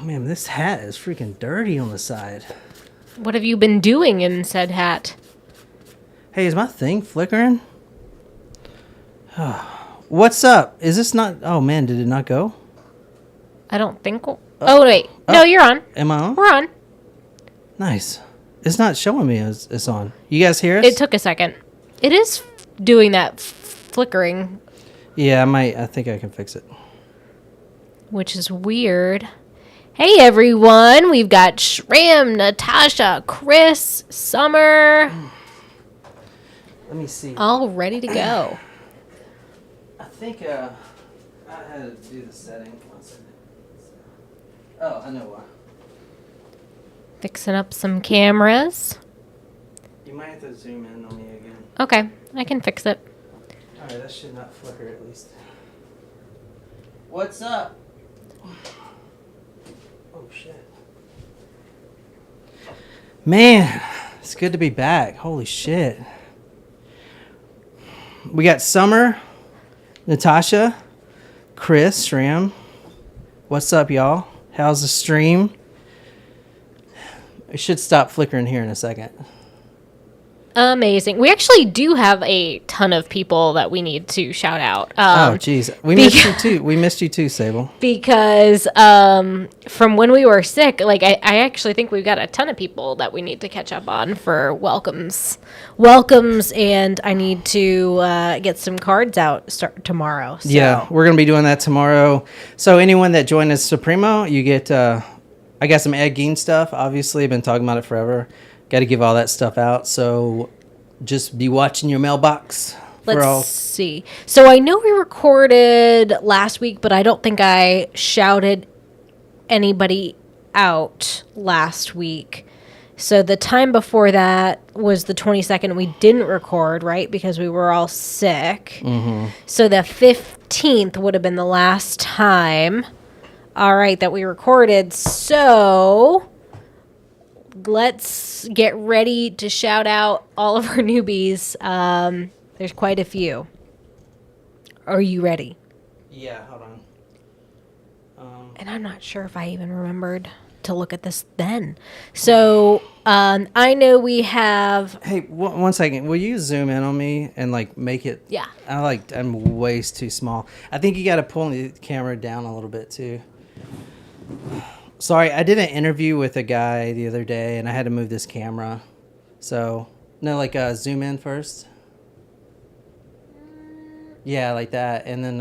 man, this hat is freaking dirty on the side. What have you been doing in said hat? Hey, is my thing flickering? What's up? Is this not... Oh, man, did it not go? I don't think... Oh, wait. No, you're on. Am I on? We're on. Nice. It's not showing me it's on. You guys hear us? It took a second. It is doing that flickering. Yeah, I think I can fix it. Which is weird. Hey, everyone. We've got Shram, Natasha, Chris, Summer. Let me see. All ready to go. I think I had to do the setting. Oh, I know why. Fixing up some cameras. You might have to zoom in on me again. Okay, I can fix it. All right, that should not flicker at least. What's up? Oh, shit. Man, it's good to be back. Holy shit. We got Summer, Natasha, Chris, Shram. What's up, y'all? How's the stream? It should stop flickering here in a second. Amazing. We actually do have a ton of people that we need to shout out. Oh, jeez. We missed you too. We missed you too, Sable. Because from when we were sick, like I actually think we've got a ton of people that we need to catch up on for welcomes, and I need to get some cards out start tomorrow. So. Yeah, we're gonna be doing that tomorrow. So anyone that joined us Supremo, you get. I got some Ed Gein stuff. Obviously, I've been talking about it forever. Got to give all that stuff out. So just be watching your mailbox. Let's see. So I know we recorded last week, but I don't think I shouted anybody out last week. So the time before that was the 22nd. We didn't record, right? Because we were all sick. Mm-hmm. So the 15th would have been the last time. All right, that we recorded. So let's get ready to shout out all of our newbies. There's quite a few. Are you ready? Yeah, hold on. And I'm not sure if I even remembered to look at this then. So I know we have... Hey, one second. Will you zoom in on me and like make it... Yeah. I'm way too small. I think you got to pull the camera down a little bit too. Sorry, I did an interview with a guy the other day, and I had to move this camera. So, no, zoom in first. Yeah, like that. And then,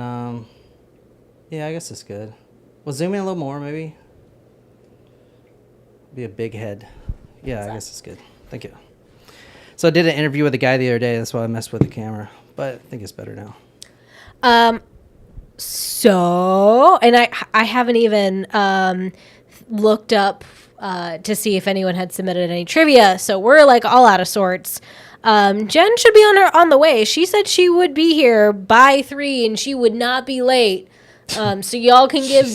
yeah, I guess it's good. Well, zoom in a little more, maybe. Be a big head. Yeah, I guess it's good. Thank you. So, I did an interview with a guy the other day. That's why I messed with the camera. But I think it's better now. So, and I haven't even looked up to see if anyone had submitted any trivia. So we're like all out of sorts. Jen should be on the way. She said she would be here by 3 and she would not be late. So y'all can give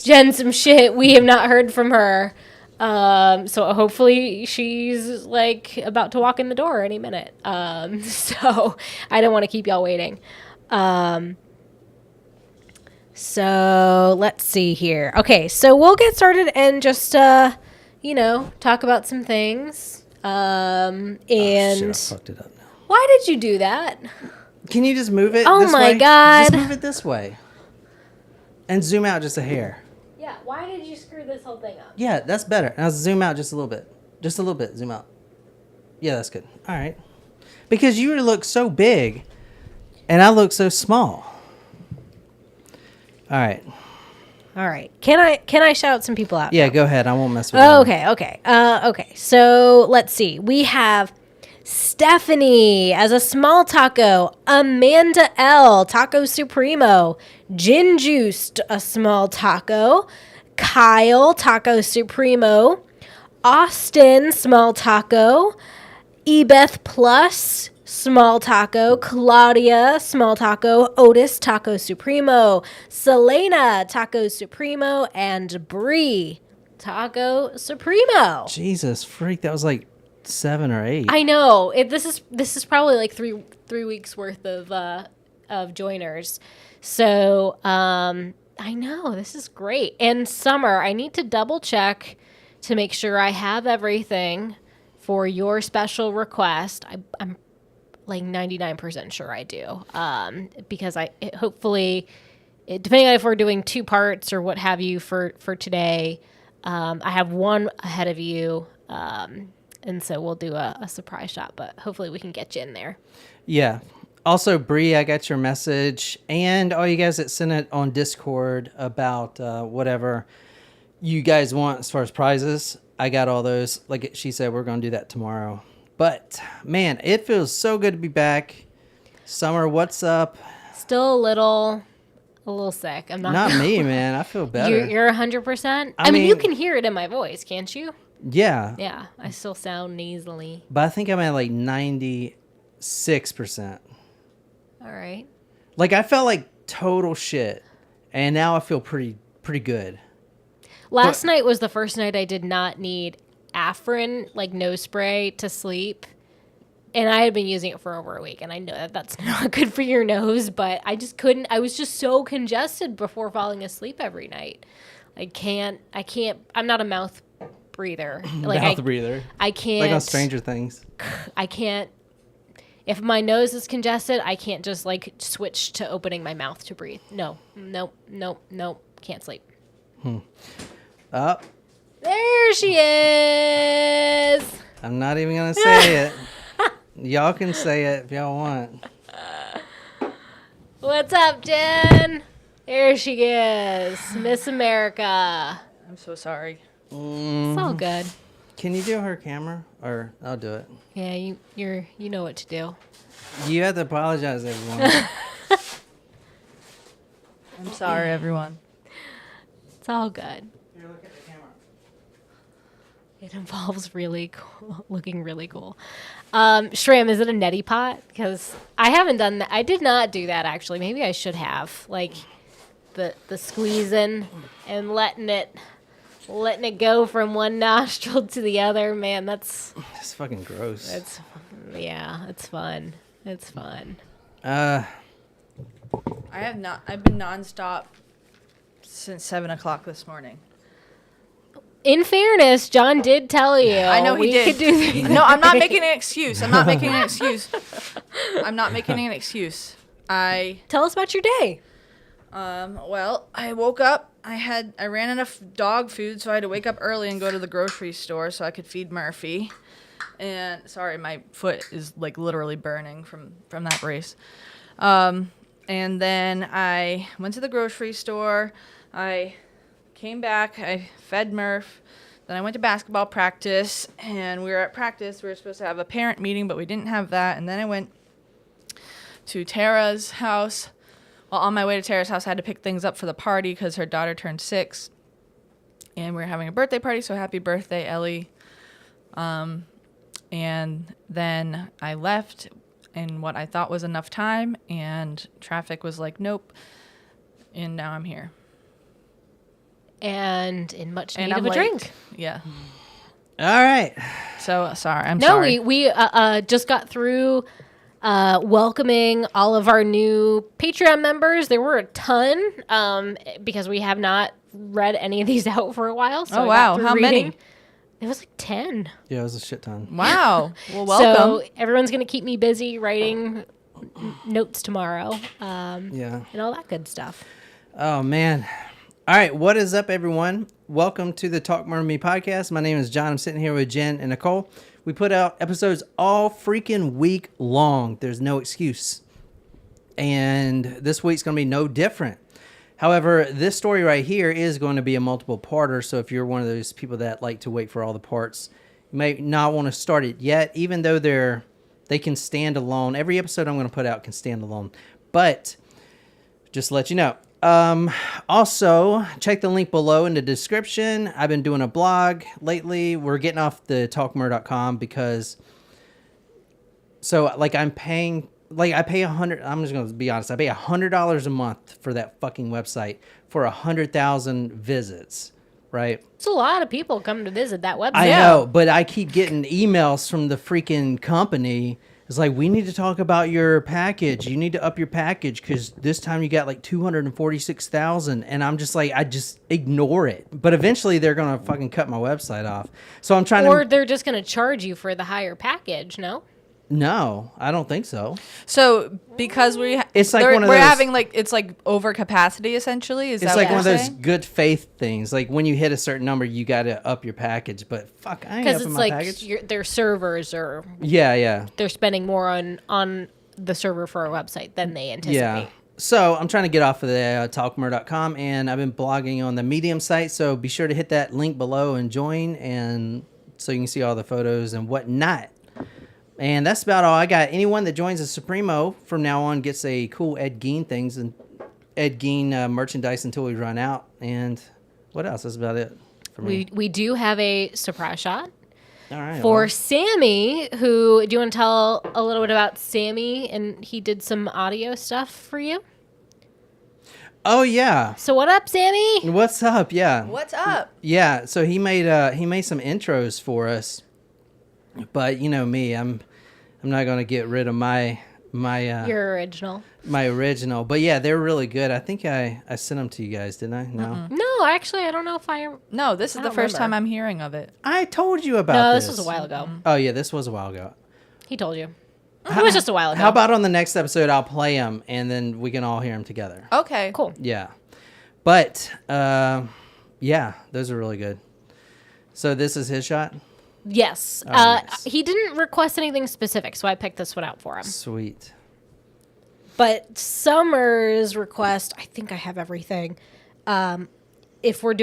Jen some shit. We have not heard from her. So hopefully she's like about to walk in the door any minute. So I don't want to keep y'all waiting. So let's see here. Okay, so we'll get started and just, talk about some things. And shit, I fucked it up now. Why did you do that? Can you just move it? Oh this my way? God. Just move it this way, and zoom out just a hair. Yeah. Why did you screw this whole thing up? Yeah, that's better. Now zoom out just a little bit. Just a little bit. Zoom out. Yeah, that's good. All right. Because you look so big, and I look so small. All right. Can I shout some people out? Yeah, now? Go ahead. I won't mess with you. Okay. So let's see. We have Stephanie as a small taco, Amanda L, Taco Supremo, Gin Juiced, a small taco, Kyle, Taco Supremo, Austin, small taco, Ebeth Plus, small taco, Claudia, small taco, Otis, Taco Supremo, Selena, Taco Supremo, and Bree, Taco Supremo. Jesus, freak! That was like 7 or 8. I know. This is probably like three weeks worth of joiners. So I know, this is great. And Summer, I need to double check to make sure I have everything for your special request. I'm like 99% sure I do. Because hopefully, depending on if we're doing 2 parts or what have you for today, I have one ahead of you. And so we'll do a surprise shot, but hopefully we can get you in there. Yeah. Also, Bree, I got your message, and all you guys that sent it on Discord about whatever you guys want as far as prizes. I got all those. Like she said, we're going to do that tomorrow. But, man, it feels so good to be back. Summer, what's up? Still a little sick. I'm Not me, man. I feel better. You're 100%? I mean, you can hear it in my voice, can't you? Yeah. Yeah, I still sound nasally. But I think I'm at like 96%. All right. Like, I felt like total shit, and now I feel pretty good. Last night was the first night I did not need Afrin, like nose spray, to sleep. And I had been using it for over a week, and I know that that's not good for your nose, but I just couldn't. I was just so congested before falling asleep every night. I can't. I'm not a mouth breather. Mouth breather. I can't. Like on Stranger Things. I can't. If my nose is congested, I can't just like switch to opening my mouth to breathe. No. Can't sleep. Up. There she is. I'm not even going to say it. Y'all can say it if y'all want. What's up, Jen? There she is. Miss America. I'm so sorry. It's all good. Can you do her camera? Or I'll do it. Yeah, you know what to do. You have to apologize, everyone. I'm sorry, everyone. It's all good. Here, look at the camera. It involves really cool, looking really cool. Shram, is it a neti pot? Because I haven't done that. I did not do that, actually. Maybe I should have. Like, the squeezing and letting it go from one nostril to the other. Man, that's fucking gross. it's fun. It's fun. I've been nonstop since 7 o'clock this morning. In fairness, John did tell you. I know he did. Could do No, I'm not making an excuse. I'm not making an excuse. Tell us about your day. Well, I woke up. I ran enough dog food, so I had to wake up early and go to the grocery store so I could feed Murphy. And sorry, my foot is like literally burning from that brace. And then I went to the grocery store. I came back. I fed Murph. Then I went to basketball practice, and we were at practice. We were supposed to have a parent meeting, but we didn't have that. And then I went to Tara's house. Well, on my way to Tara's house, I had to pick things up for the party because her daughter turned 6. And we were having a birthday party, so happy birthday, Ellie. And then I left in what I thought was enough time, and traffic was like, nope. And now I'm here. And in much need I'm of a late. drink. Yeah. All right. So sorry. I'm sorry. No, we just got through welcoming all of our new Patreon members. There were a ton because we have not read any of these out for a while. So Oh, wow. How many? It was like 10. Yeah, it was a shit ton. Wow. Well, welcome. So everyone's going to keep me busy writing notes tomorrow. Yeah. And all that good stuff. Oh, man. All right. What is up, everyone? Welcome to the Talk More to Me podcast. My name is John. I'm sitting here with Jen and Nicole. We put out episodes all freaking week long. There's no excuse. And this week's going to be no different. However, this story right here is going to be a multiple parter. So if you're one of those people that like to wait for all the parts, you may not want to start it yet, even though they can stand alone. Every episode I'm going to put out can stand alone. But just to let you know. Also, check the link below in the description. I've been doing a blog lately. We're getting off the talkmore.com because I pay $100. I'm just going to be honest. I pay $100 a month for that fucking website for 100,000 visits, right? It's a lot of people come to visit that website. I know, but I keep getting emails from the freaking company It's like, we need to talk about your package. You need to up your package because this time you got like 246,000. And I'm just like, I just ignore it. But eventually they're going to fucking cut my website off. So I'm trying Or to. they're just going to charge you for the higher package, no? No, I don't think so. So because It's like one of we're those- having like it's like over capacity essentially. Is It's that like what one of you're those saying? good faith things. Like when you hit a certain number, you got to up your package. But fuck, I ain't Because upping it's my like package. their servers are Yeah. they're spending more on the server for our website than they anticipate. Yeah. So I'm trying to get off of the talkmur.com, and I've been blogging on the Medium site. So be sure to hit that link below and join, and so you can see all the photos and whatnot. And that's about all I got. Anyone that joins the Supremo from now on gets a cool Ed Gein things and Ed Gein merchandise until we run out. And what else? That's about it for me. We do have a surprise shot All right. for well, Sammy, who, do you want to tell a little bit about Sammy? And he did some audio stuff for you. oh yeah. So what up, Sammy? What's up? Yeah. What's up? Yeah. So he made some intros for us. But you know me, I'm not gonna get rid of my Your original. my original. But yeah, they're really good. I think I sent them to you guys, didn't I? No. No, actually, I don't know if I. No, this is I the don't first time remember. I'm hearing of it. I told you about No, this. this was a while ago. Oh yeah, this was a while ago. He told you. It was just a while ago. How about on the next episode I'll play them and then we can all hear them together. Okay. Cool. Yeah. But yeah, those are really good. So this is his shot? Yes. Oh, nice. He didn't request anything specific, so I picked this one out for him. Sweet. But Summer's request, I think I have everything. If we are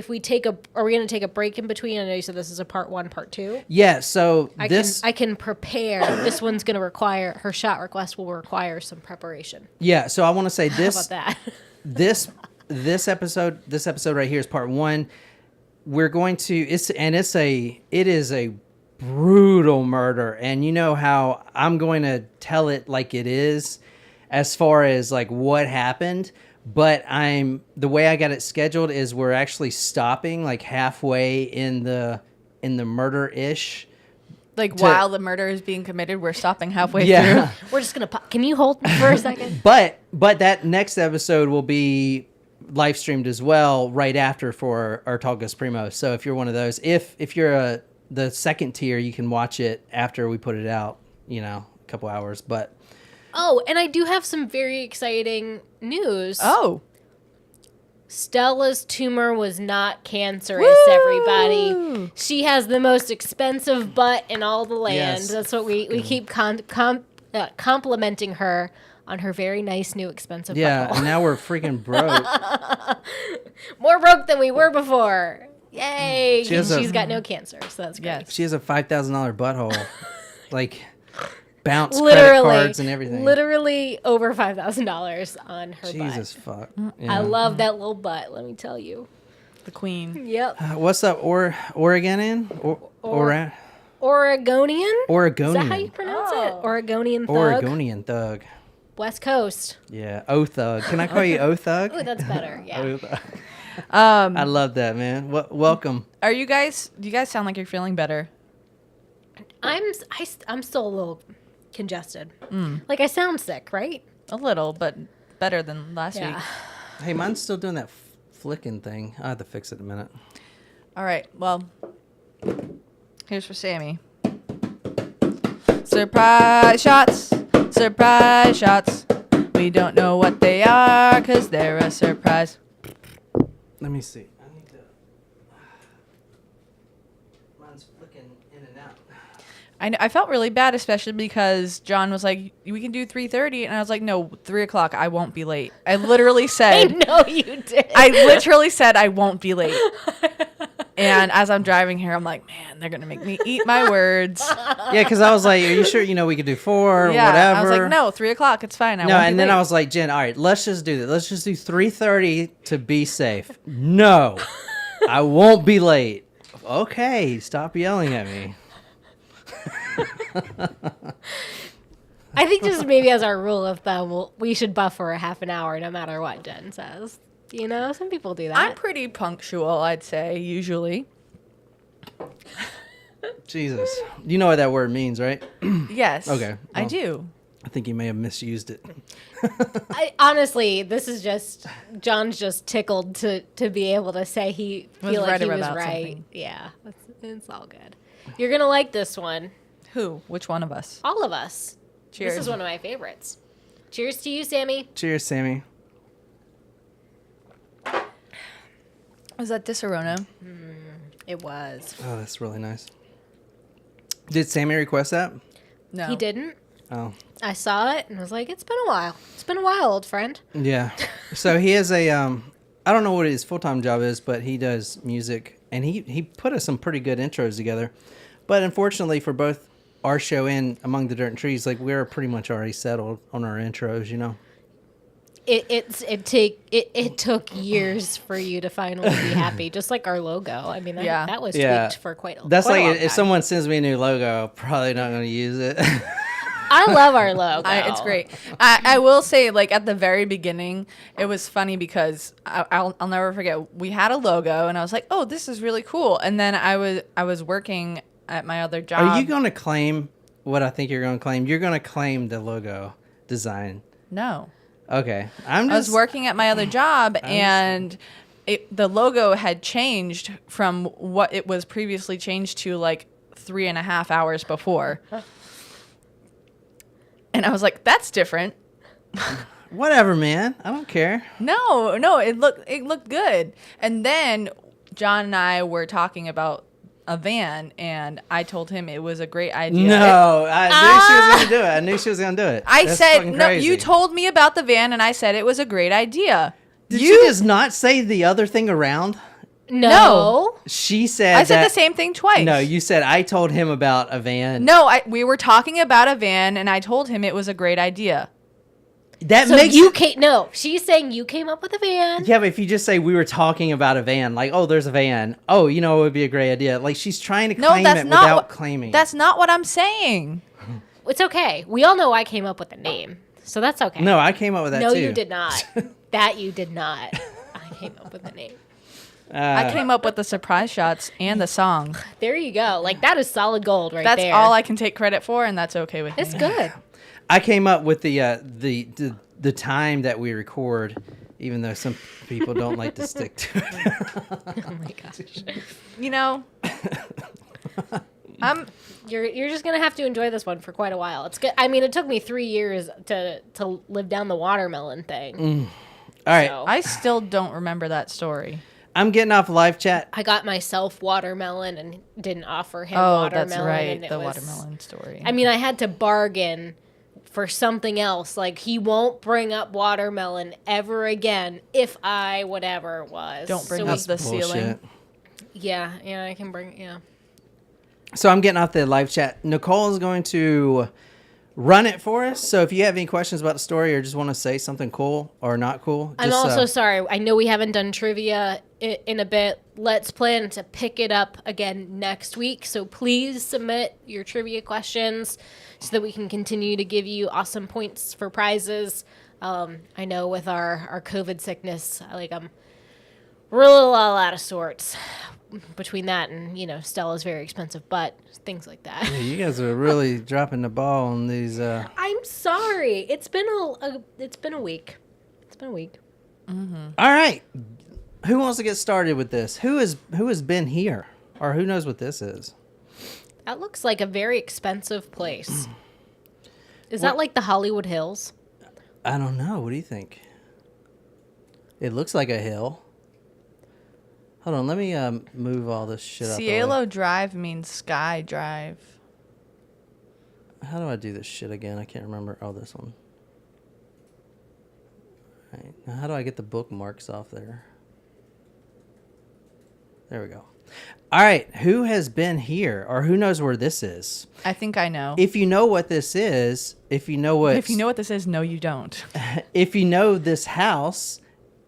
we going to take a break in between? I know you said this is a part 1, part 2. Yeah, so I can prepare. This one's going to require, her shot request will require some preparation. yeah, so I want to say How this about that? this episode right here is part 1. We're going to it is a brutal murder, and you know how I'm going to tell it like it is as far as like what happened, but the way I got it scheduled is we're actually stopping like halfway in the murder-ish. Like while the murder is being committed, we're stopping halfway Yeah. through. We're just going to can you hold for a second? But that next episode will be live streamed as well right after for our Talk Goes Primo. So if you're one of those, if you're the second tier, you can watch it after we put it out, a couple hours. But Oh, and I do have some very exciting news. Oh. Stella's tumor was not cancerous, everybody. She has the most expensive butt in all the land. Yes. That's what we keep complimenting her on her very nice new expensive yeah, butthole. and now we're freaking broke. More broke than we were before. Yay. She has She's got no cancer, so that's great. Yes. She has a $5,000 butthole, like bounce Literally, credit cards and everything. literally over $5,000 on her Jesus butt. fuck. I love that little butt, let me tell you. The queen. Yep. What's up, Oregonian? Oregonian? Oregonian. Is that how you pronounce it? Oregonian thug. Oregonian thug. West Coast. Yeah, O-Thug. Can I call you O-Thug? Ooh, that's better. Yeah. O-Thug. I love that, man. Welcome. Do you guys sound like you're feeling better? I'm still a little congested. Like I sound sick, right? A little, but better than last week. Hey, mine's still doing that flicking thing. I have to fix it in a minute. All right. Well, here's for Sammy. Surprise shots. Surprise shots. We don't know what they are because they're a surprise. Let me see. I need to. Mine's flicking in and out. I felt really bad, especially because John was like, we can do 3:30. And I was like, no, 3 o'clock. I won't be late. I literally I said, know you did. I literally said I won't be late. And as I'm driving here, I'm like, man, they're going to make me eat my words. Yeah, because I was like, are you sure, we could do 4 or Yeah, whatever? I was like, no, 3 o'clock. It's fine. No, won't be and then late. I was like, Jen, all right, let's just do this. Let's just do 3:30 to be safe. No, I won't be late. Okay, stop yelling at me. I think just maybe as our rule of thumb, we should buffer a half an hour no matter what Jen says. Some people do that. I'm pretty punctual, I'd say, usually. Jesus. You know what that word means, right? Yes. Okay, I well. do. I think you may have misused it. Honestly, this is just John's just tickled to be able to say he Was feel like right he was about right. something. Yeah, it's all good. You're gonna like this one. Who? Which one of us? All of us. Cheers. This is one of my favorites. Cheers to you, Sammy. Cheers, Sammy. Was that Disaronno? It was. Oh, that's really nice. Did Sammy request that? No. He didn't. Oh. I saw it and was like, it's been a while. It's been a while, old friend. Yeah. So he has a, I don't know what his full-time job is, but he does music, and he put us some pretty good intros together. But unfortunately for both our show and Among the Dirt and Trees, like, we're pretty much already settled on our intros, you know? It took years for you to finally be happy, just like our logo. I mean, that was tweaked for quite a That's quite like a long if time. someone sends me a new logo, I'm probably not going to use it. I love our logo. It's great. I will say, like, at the very beginning, it was funny because I'll never forget. We had a logo, and I was like, "Oh, this is really cool." And then I was working at my other job. Are you going to claim what I think you're going to claim? You're going to claim the logo design. No. Okay. I was working at my other job, and the logo had changed from what it was previously changed to, like, 3.5 hours before. And I was like, "That's different." Whatever, man. I don't care. No, it looked good. And then John and I were talking about a van, and I told him it was a great idea. No, I knew she was going to do it. I knew she was going to do it. I That's said, fucking "No, crazy. you told me about the van, and I said it was a great idea." Did you just not say the other thing around? No. She said I said that, the same thing twice. No, you said I told him about a van. No, we were talking about a van, and I told him it was a great idea. That So makes you came. No, she's saying you came up with a van. Yeah, but if you just say we were talking about a van, like, oh, there's a van. Oh, you know, it would be a great idea. Like, she's trying to claim it without claiming. That's not what I'm saying. It's okay. We all know I came up with the name, so that's okay. No, I came up with that No, too. you did not. That you did not. I came up with the name. I came up with the surprise shots and the song. There you go. Like, that is solid gold right That's there. all I can take credit for, and that's okay with It's me. good. I came up with the time that we record, even though some people don't like to stick to it. Oh my gosh. You know, You're just gonna have to enjoy this one for quite a while. It's good. I mean, it took me 3 years to live down the watermelon thing. All right, So, I still don't remember that story. I'm getting off live chat. I got myself watermelon and didn't offer him Oh, watermelon. that's right, and it the was- watermelon story. I mean, I had to bargain for something else. Like, he won't bring up watermelon ever again if I whatever it was. Don't bring So up we- the Bullshit. ceiling. Yeah, I can bring. Yeah. So I'm getting off the live chat. Nicole is going to run it for us. So if you have any questions about the story or just want to say something cool or not cool, I'm just, also sorry. I know we haven't done trivia in a bit. Let's plan to pick it up again next week. So please submit your trivia questions so that we can continue to give you awesome points for prizes. I know with our COVID sickness, we're a little all out of sorts between that and, Stella's very expensive butt, things like that. Yeah, you guys are really dropping the ball on these. I'm sorry. It's been a week. It's been a week. All right, who wants to get started with this? Who has been here, or who knows what this is? That looks like a very expensive place. Is that like the Hollywood Hills? I don't know. What do you think? It looks like a hill. Hold on, let me move all this shit out the way. Cielo Drive means Sky Drive. How do I do this shit again? I can't remember. Oh, this one. All right. Now, how do I get the bookmarks off there? There we go. All right. Who has been here, or who knows where this is? I think I know. If you know what this is, if you know what this is, no, you don't. if you know this house,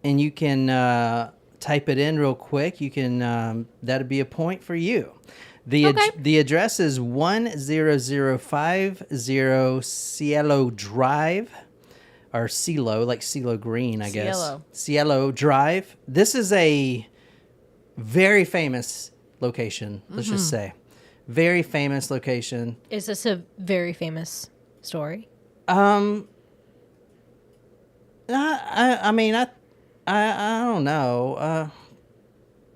and you can type it in real quick, you can that'd be a point for you. The address is 10050 Cielo Drive, or Cielo, like CeeLo Green, I guess. Cielo. Cielo Drive. This is a very famous location, let's just say. Very famous location. Is this a very famous story? I mean, I don't know.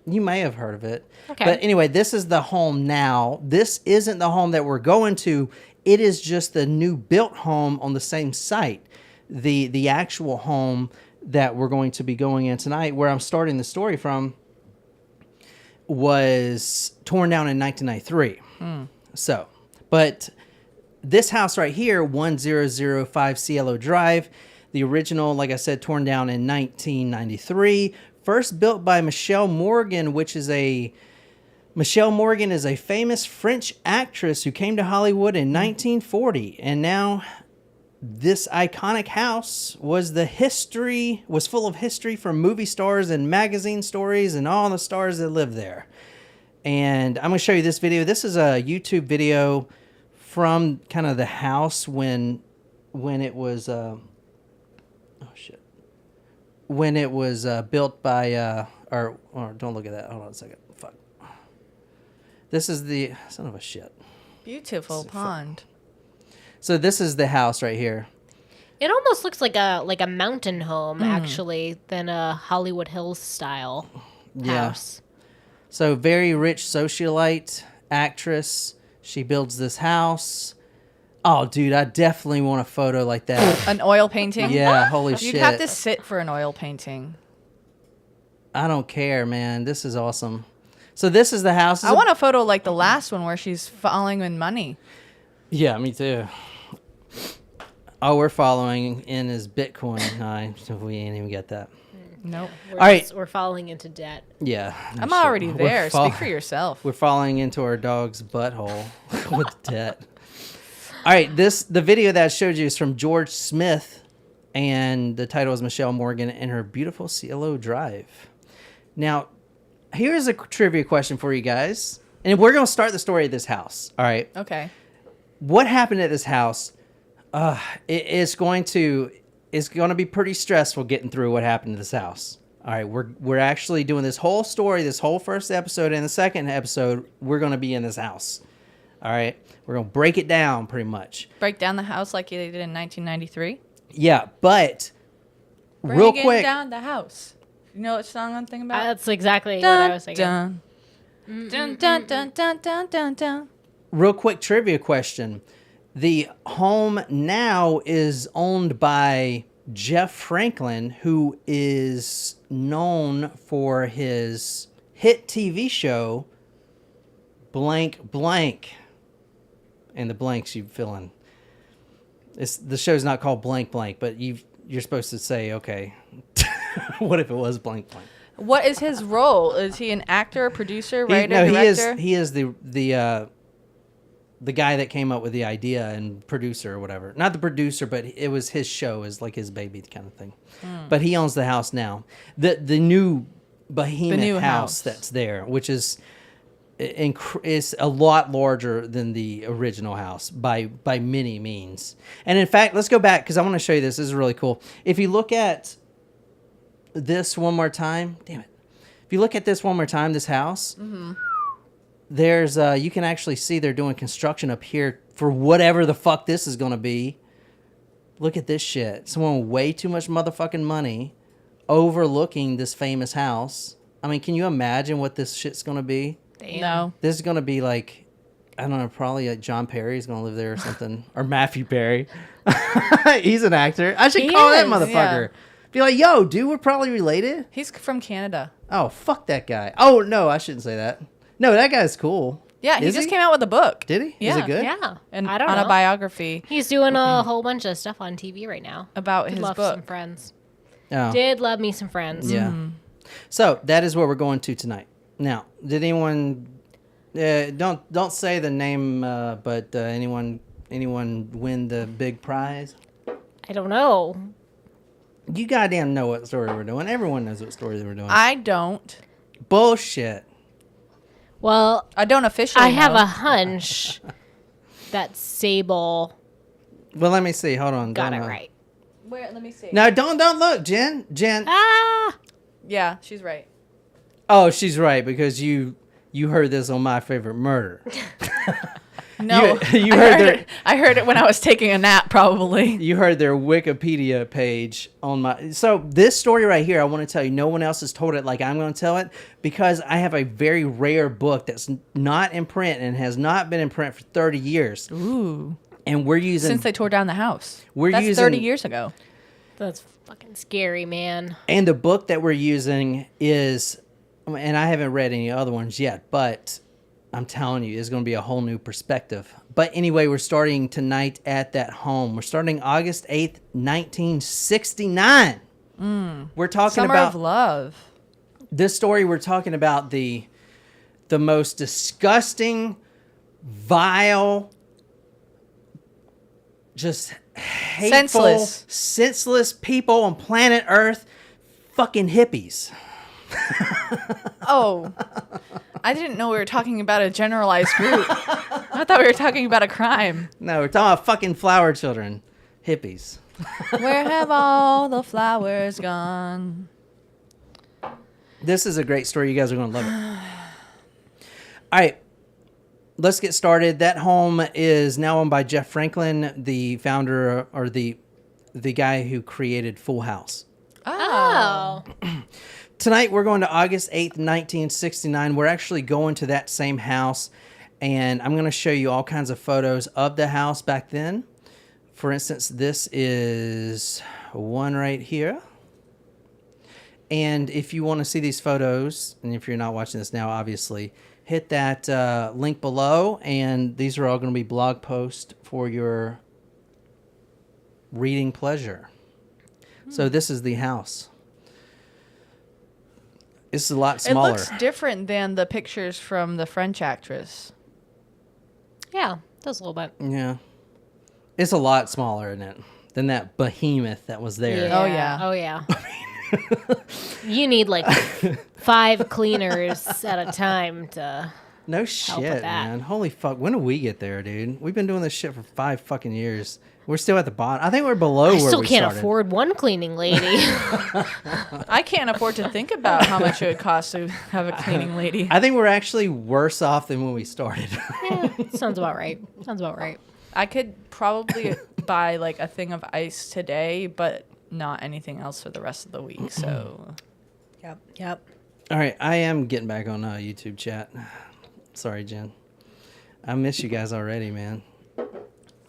You may have heard of it. Okay. But anyway, this is the home now. This isn't the home that we're going to. It is just the new built home on the same site. The actual home that we're going to be going in tonight, where I'm starting the story from, was torn down in 1993. So, but this house right here, 1005 Cielo Drive, the original, like I said, torn down in 1993. First built by Michelle Morgan, Michelle Morgan is a famous French actress who came to Hollywood in 1940. And now this iconic house was full of history from movie stars and magazine stories and all the stars that live there. And I'm going to show you this video. This is a YouTube video from kind of the house when it was when it was built by or don't look at that. Hold on a second. Fuck. This is the son of a shit. Beautiful pond. So this is the house right here. It almost looks like a mountain home, actually, than a Hollywood Hills style house. So very rich socialite actress. She builds this house. Oh, dude, I definitely want a photo like that. An oil painting? Yeah, holy shit. You'd have to sit for an oil painting. I don't care, man. This is awesome. So this is the house. I want a photo like the last one where she's falling in money. Yeah, me too. Oh, we're following in his Bitcoin. We ain't even get that. Nope. All right. We're falling into debt. Yeah. I'm already there. Speak for yourself. We're falling into our dog's butthole with debt. All right, the video that I showed you is from George Smith, and the title is Michelle Morgan and her beautiful Cielo Drive. Now, here's a trivia question for you guys, and we're going to start the story of this house. All right. Okay. What happened at this house? It's going to be pretty stressful getting through what happened to this house. All right, we're actually doing this whole story, this whole first episode, and the second episode, we're going to be in this house. All right, we're going to break it down pretty much. Break down the house like they did in 1993? Yeah, but real quick. Breaking down the house. You know what song I'm thinking about? That's exactly what I was thinking. Dun, dun, dun, dun, dun, dun, dun, dun. Real quick trivia question. The home now is owned by Jeff Franklin, who is known for his hit TV show, Blank Blank. And the blanks you fill in. The show's not called Blank Blank, but you're supposed to say, okay, what if it was Blank Blank? What is his role? Is he an actor, producer, writer, director? He is the guy that came up with the idea and producer or whatever. Not the producer, but it was his show, is like his baby kind of thing. But he owns the house now. The new behemoth house that's there, which is a lot larger than the original house by many means. And in fact, let's go back because I want to show you this. This is really cool. If you look at this one more time, damn it. If you look at this one more time, this house, there's you can actually see they're doing construction up here for whatever the fuck this is going to be. Look at this shit. Someone with way too much motherfucking money overlooking this famous house. I mean, can you imagine what this shit's going to be? Damn. No. This is going to be like, I don't know, probably like John Perry's going to live there or something. Or Matthew Perry. He's an actor. I should call that motherfucker. Yeah. Be like, yo, dude, we're probably related. He's from Canada. Oh, fuck that guy. Oh, no, I shouldn't say that. No, that guy's cool. Yeah, he just came out with a book. Did he? Yeah. Is it good? Yeah. And I don't know. a biography. He's doing a whole bunch of stuff on TV right now. About his love book. Some Friends. Oh. Did love me some Friends. Yeah. So that is where we're going to tonight. Now, did anyone... don't say the name, but anyone win the big prize? I don't know. You goddamn know what story we're doing. Everyone knows what story we're doing. I don't. Bullshit. Well, I don't officially I have know. a hunch that Sable Well, let me see. Hold on. got Don't it know. right. Where? Let me see. No, don't look, Jen. Ah! Yeah, she's right. Oh, she's right because you You heard this on My Favorite Murder. No, You heard I heard it when I was taking a nap, probably. You heard their Wikipedia page on my... So this story right here, I want to tell you, no one else has told it like I'm going to tell it, because I have a very rare book that's not in print and has not been in print for 30 years. Ooh. And we're using... Since they tore down the house. That's using 30 years ago. That's fucking scary, man. And the book that we're using is... And I haven't read any other ones yet, but... I'm telling you, it's going to be a whole new perspective. But anyway, we're starting tonight at that home. We're starting August 8th, 1969. We're talking Summer about of Love. this story. We're talking about the most disgusting, vile, just hateful, senseless people on planet Earth, fucking hippies. Oh, I didn't know we were talking about a generalized group. I thought we were talking about a crime. No, we're talking about fucking flower children, hippies. Where have all the flowers gone? This is a great story. You guys are going to love it. All right, let's get started. That home is now owned by Jeff Franklin, the founder or the guy who created Full House. Oh. Tonight, we're going to August 8th, 1969. We're actually going to that same house, and I'm going to show you all kinds of photos of the house back then. For instance, this is one right here. And if you want to see these photos, and if you're not watching this now, obviously, hit that link below, and these are all going to be blog posts for your reading pleasure. So this is the house. This is a lot smaller. It looks different than the pictures from the French actress. Yeah, does a little bit. Yeah. It's a lot smaller, isn't it? Than that behemoth that was there. Oh, yeah. Oh, yeah. You need like 5 cleaners at a time to... No with shit, that. man. Holy fuck. When did we get there, dude? We've been doing this shit for 5 fucking years. We're still at the bottom. I think we're below I where still we can't started. afford one cleaning lady. I can't afford to think about how much it would cost to have a cleaning lady. I think we're actually worse off than when we started. Yeah, sounds about right. Sounds about right. I could probably buy like a thing of ice today, but not anything else for the rest of the week. So, Yep. All right, I am getting back on YouTube chat. Sorry, Jen. I miss you guys already, man.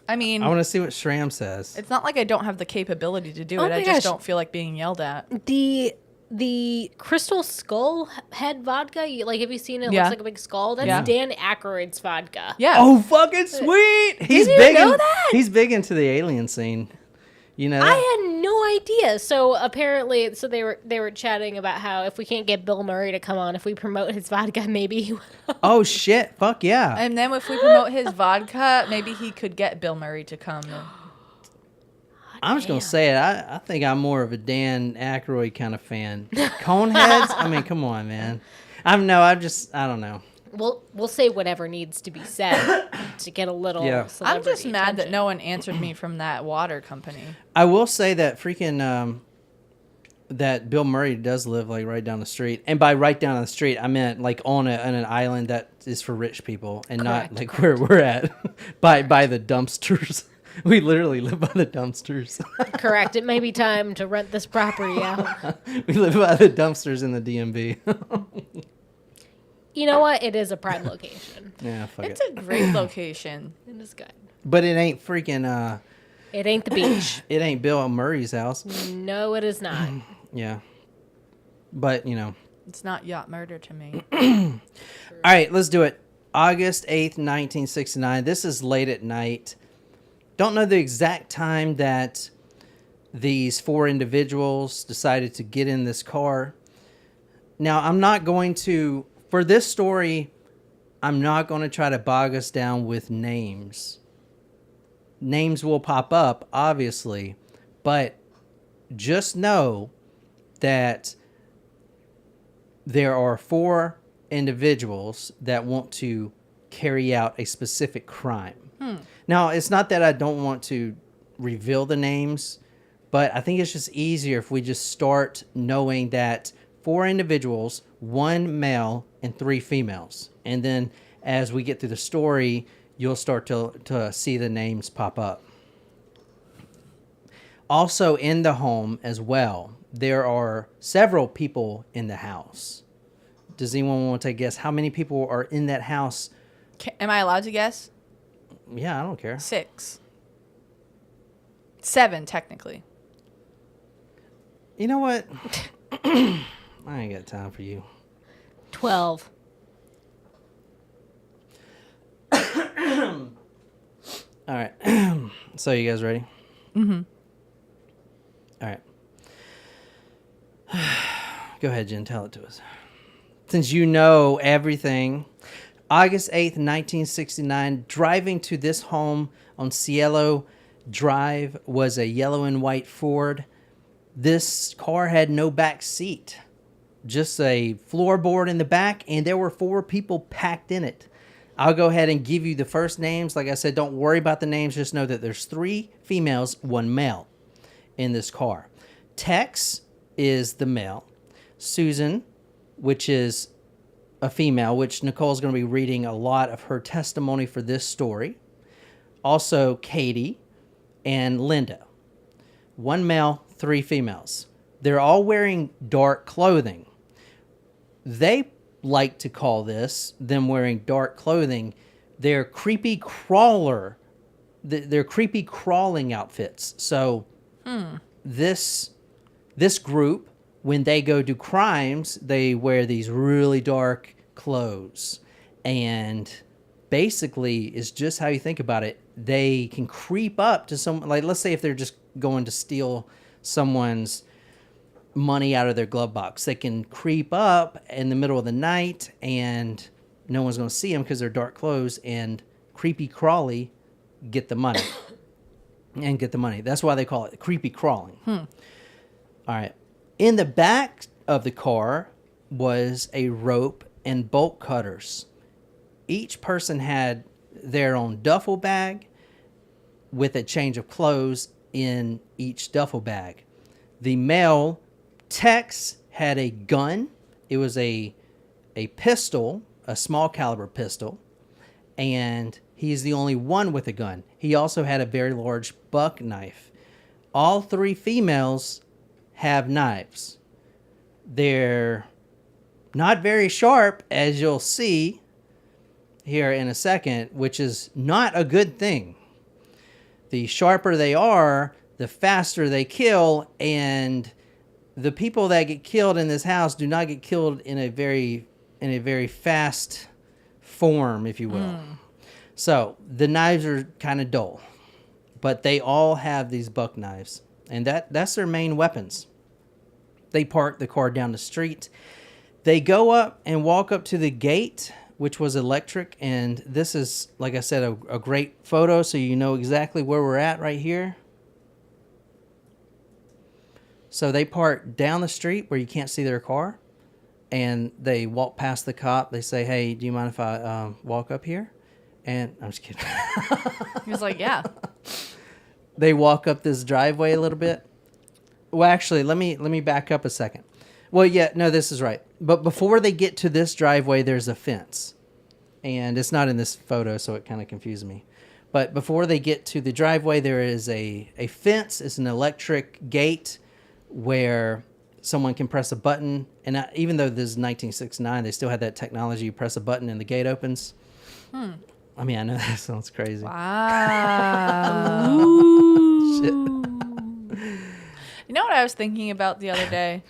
I mean, I want to see what Shram says. it's not like I don't have the capability to do Oh it. my I just gosh. don't feel like being yelled at. The Crystal Skull head vodka, like have you seen it? It Yeah. looks like a big skull. That's Yeah. Dan Aykroyd's vodka. Yeah. Oh, fucking sweet! He's you big. know that? He's big into the alien scene. You know. I had no idea. So apparently, they were chatting about how if we can't get Bill Murray to come on, if we promote his vodka, maybe he will. Oh shit! Fuck yeah! And then if we promote his vodka, maybe he could get Bill Murray to come. I'm just gonna say it. I think I'm more of a Dan Aykroyd kind of fan. Coneheads. I mean, come on, man. I don't know. We'll say whatever needs to be said to get a little. Yeah. I'm celebrity just mad that attention. no one answered me from that water company. I will say that freaking that Bill Murray does live like right down the street, and by right down the street, I meant like on an island that is for rich people, and not like where we're at by the dumpsters. We literally live by the dumpsters. Correct. It may be time to rent this property out. We live by the dumpsters in the DMV. You know what? It is a prime location. Yeah, fuck It's it. a great location. It is good. But it ain't freaking. It ain't the beach. It ain't Bill Murray's house. No, it is not. Yeah. But, It's not yacht murder to me. All right, let's do it. August 8th, 1969. This is late at night. Don't know the exact time that these 4 individuals decided to get in this car. Now, I'm not going to, for this story, I'm not going to try to bog us down with names. Names will pop up, obviously, but just know that there are 4 individuals that want to carry out a specific crime. Now, it's not that I don't want to reveal the names, but I think it's just easier if we just start knowing that 4 individuals, 1 male, and 3 females. And then as we get through the story, you'll start to see the names pop up. Also in the home as well, there are several people in the house. Does anyone want to take a guess how many people are in that house? Am I allowed to guess? Yeah, I don't care. 6. 7, technically. You know what? I ain't got time for you. 12. All right. So you guys ready? Mm-hmm. All right. Go ahead, Jen. Tell it to us. Since you know everything, August 8th, 1969, driving to this home on Cielo Drive was a yellow and white Ford. This car had no back seat, just a floorboard in the back, and there were 4 people packed in it. I'll go ahead and give you the first names. Like I said, don't worry about the names. Just know that there's 3 females, 1 male in this car. Tex is the male. Susan, which is a female, which Nicole's going to be reading a lot of her testimony for this story. Also, Katie and Linda. 1 male, 3 females. They're all wearing dark clothing. They like to call them wearing dark clothing, their creepy crawler, their creepy crawling outfits. So this group, when they go do crimes, they wear these really dark clothes. And basically, it's just how you think about it. They can creep up to someone, like let's say if they're just going to steal someone's money out of their glove box. They can creep up in the middle of the night and no one's going to see them because they're dark clothes, and creepy crawly get the money. And get the money. That's why they call it creepy crawling. All right. In the back of the car was a rope and bolt cutters. Each person had their own duffel bag with a change of clothes in each duffel bag. The male, Tex, had a gun. It was a pistol, a small caliber pistol, and he's the only one with a gun. He also had a very large buck knife. All 3 females have knives. They're not very sharp, as you'll see here in a second, which is not a good thing. The sharper they are, the faster they kill, and the people that get killed in this house do not get killed in a very fast form, if you will. So the knives are kind of dull, but they all have these buck knives, and that's their main weapons. They park the car down the street. They go up and walk up to the gate, which was electric, and this is, like I said, a great photo, so you know exactly where we're at right here. So they park down the street where you can't see their car, and they walk past the cop. They say, "Hey, do you mind if I walk up here?" And I'm just kidding. He was like, yeah. They walk up this driveway a little bit. Well, actually, let me back up a second. Well, yeah, no, this is right. But before they get to this driveway, there's a fence. And it's not in this photo, so it kind of confused me. But before they get to the driveway, there is a fence. It's an electric gate where someone can press a button. And even though this is 1969, they still had that technology. You press a button and the gate opens. I mean, I know that sounds crazy. Wow. Shit. You know what I was thinking about the other day?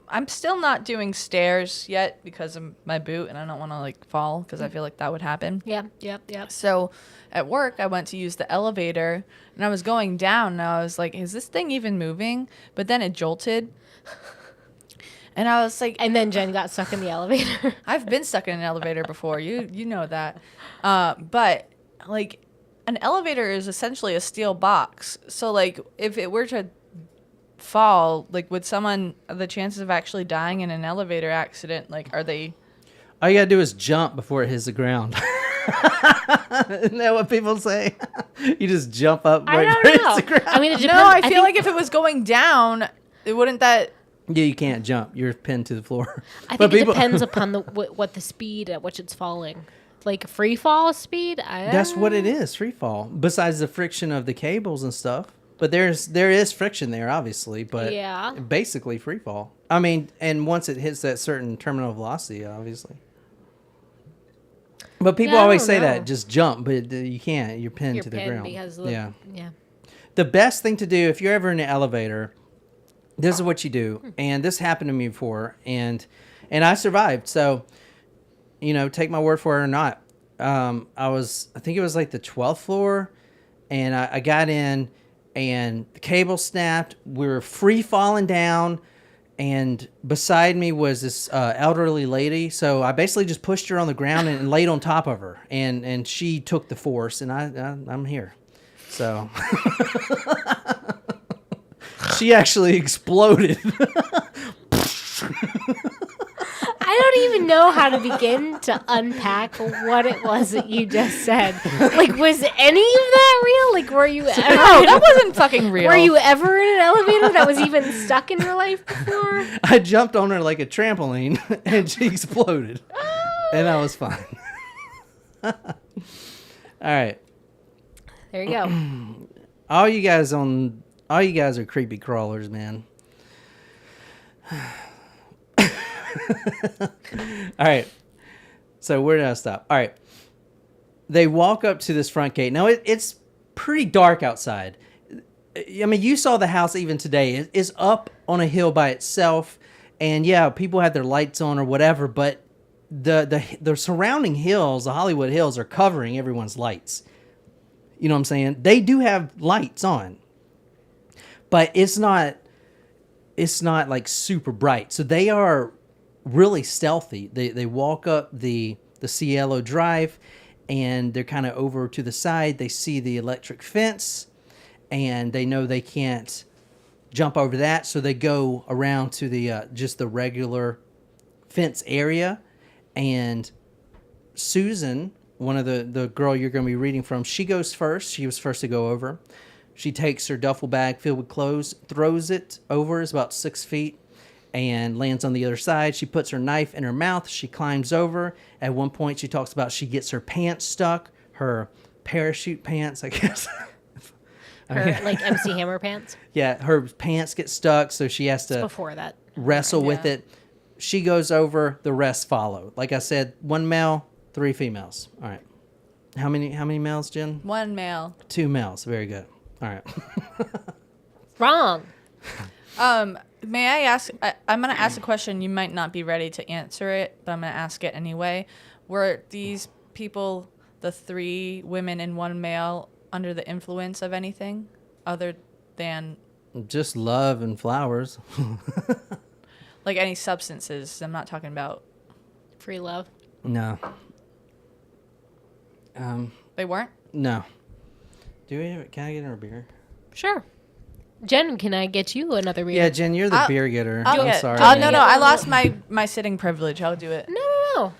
I'm still not doing stairs yet because of my boot, and I don't want to like fall because I feel like that would happen. Yep. So at work, I went to use the elevator, and I was going down, and I was like, is this thing even moving? But then it jolted. And I was like... And then Jen got stuck in the elevator. I've been stuck in an elevator before. You know that. But, like, an elevator is essentially a steel box. So, like, if it were to fall, like, would someone... The chances of actually dying in an elevator accident, like, are they... All you gotta do is jump before it hits the ground. Isn't that what people say? You just jump up I right don't before it know. hits the ground. I mean, it depends. No, I feel like if it was going down, it wouldn't that... Yeah, you can't jump. You're pinned to the floor. I think it depends upon what the speed at which it's falling. Like free fall speed? That's what it is, free fall. Besides the friction of the cables and stuff. But there is friction there, obviously. But Yeah. basically free fall. I mean, and once it hits that certain terminal velocity, obviously. But people Yeah, I always don't say know. that, just jump, but you can't. You're pinned You're to the pinned ground. because yeah. yeah. The best thing to do if you're ever in an elevator, this is what you do. And this happened to me before, and I survived. So, take my word for it or not. I think it was like the 12th floor, and I got in, and the cable snapped. We were free falling down, and beside me was this elderly lady. So I basically just pushed her on the ground and laid on top of her, and she took the force, and I'm here. So she actually exploded. I don't even know how to begin to unpack what it was that you just said. Like, was any of that real? Like, were you ever? No, that wasn't fucking real. Were you ever in an elevator that was even stuck in your life before? I jumped on her like a trampoline, and she exploded, and I was fine. All right. There you go. All you guys are creepy crawlers, man. All right. So where did I stop? All right. They walk up to this front gate. Now it's pretty dark outside. I mean, you saw the house even today. It's up on a hill by itself, and yeah, people had their lights on or whatever. But the surrounding hills, the Hollywood Hills, are covering everyone's lights. You know what I'm saying? They do have lights on, but it's not like super bright. So they are really stealthy. They walk up the Cielo Drive, and they're kind of over to the side. They see the electric fence, and they know they can't jump over that. So they go around to the just the regular fence area. And Susan, one of the girl you're going to be reading from, she goes first. She was first to go over. She takes her duffel bag filled with clothes, throws it over. It's about 6 feet, and lands on the other side. She puts her knife in her mouth. She climbs over. At one point, she talks about she gets her pants stuck, her parachute pants, I guess. Her, like, MC Hammer pants? Yeah, her pants get stuck, so she has to Before that. wrestle with it. She goes over. The rest follow. Like I said, 1 male, 3 females. All right. How many males, Jen? 1 male. 2 males. Very good. All right. Wrong. May I ask? I'm going to ask a question. You might not be ready to answer it, but I'm going to ask it anyway. Were these people, the 3 women and 1 male, under the influence of anything other than Just love and flowers. like any substances? I'm not talking about. Free love. No. They weren't? No. Can I get her a beer? Sure. Jen, can I get you another beer? Yeah, Jen, you're the beer getter. I'm get, sorry. Oh, man. no. I lost my sitting privilege. I'll do it. No.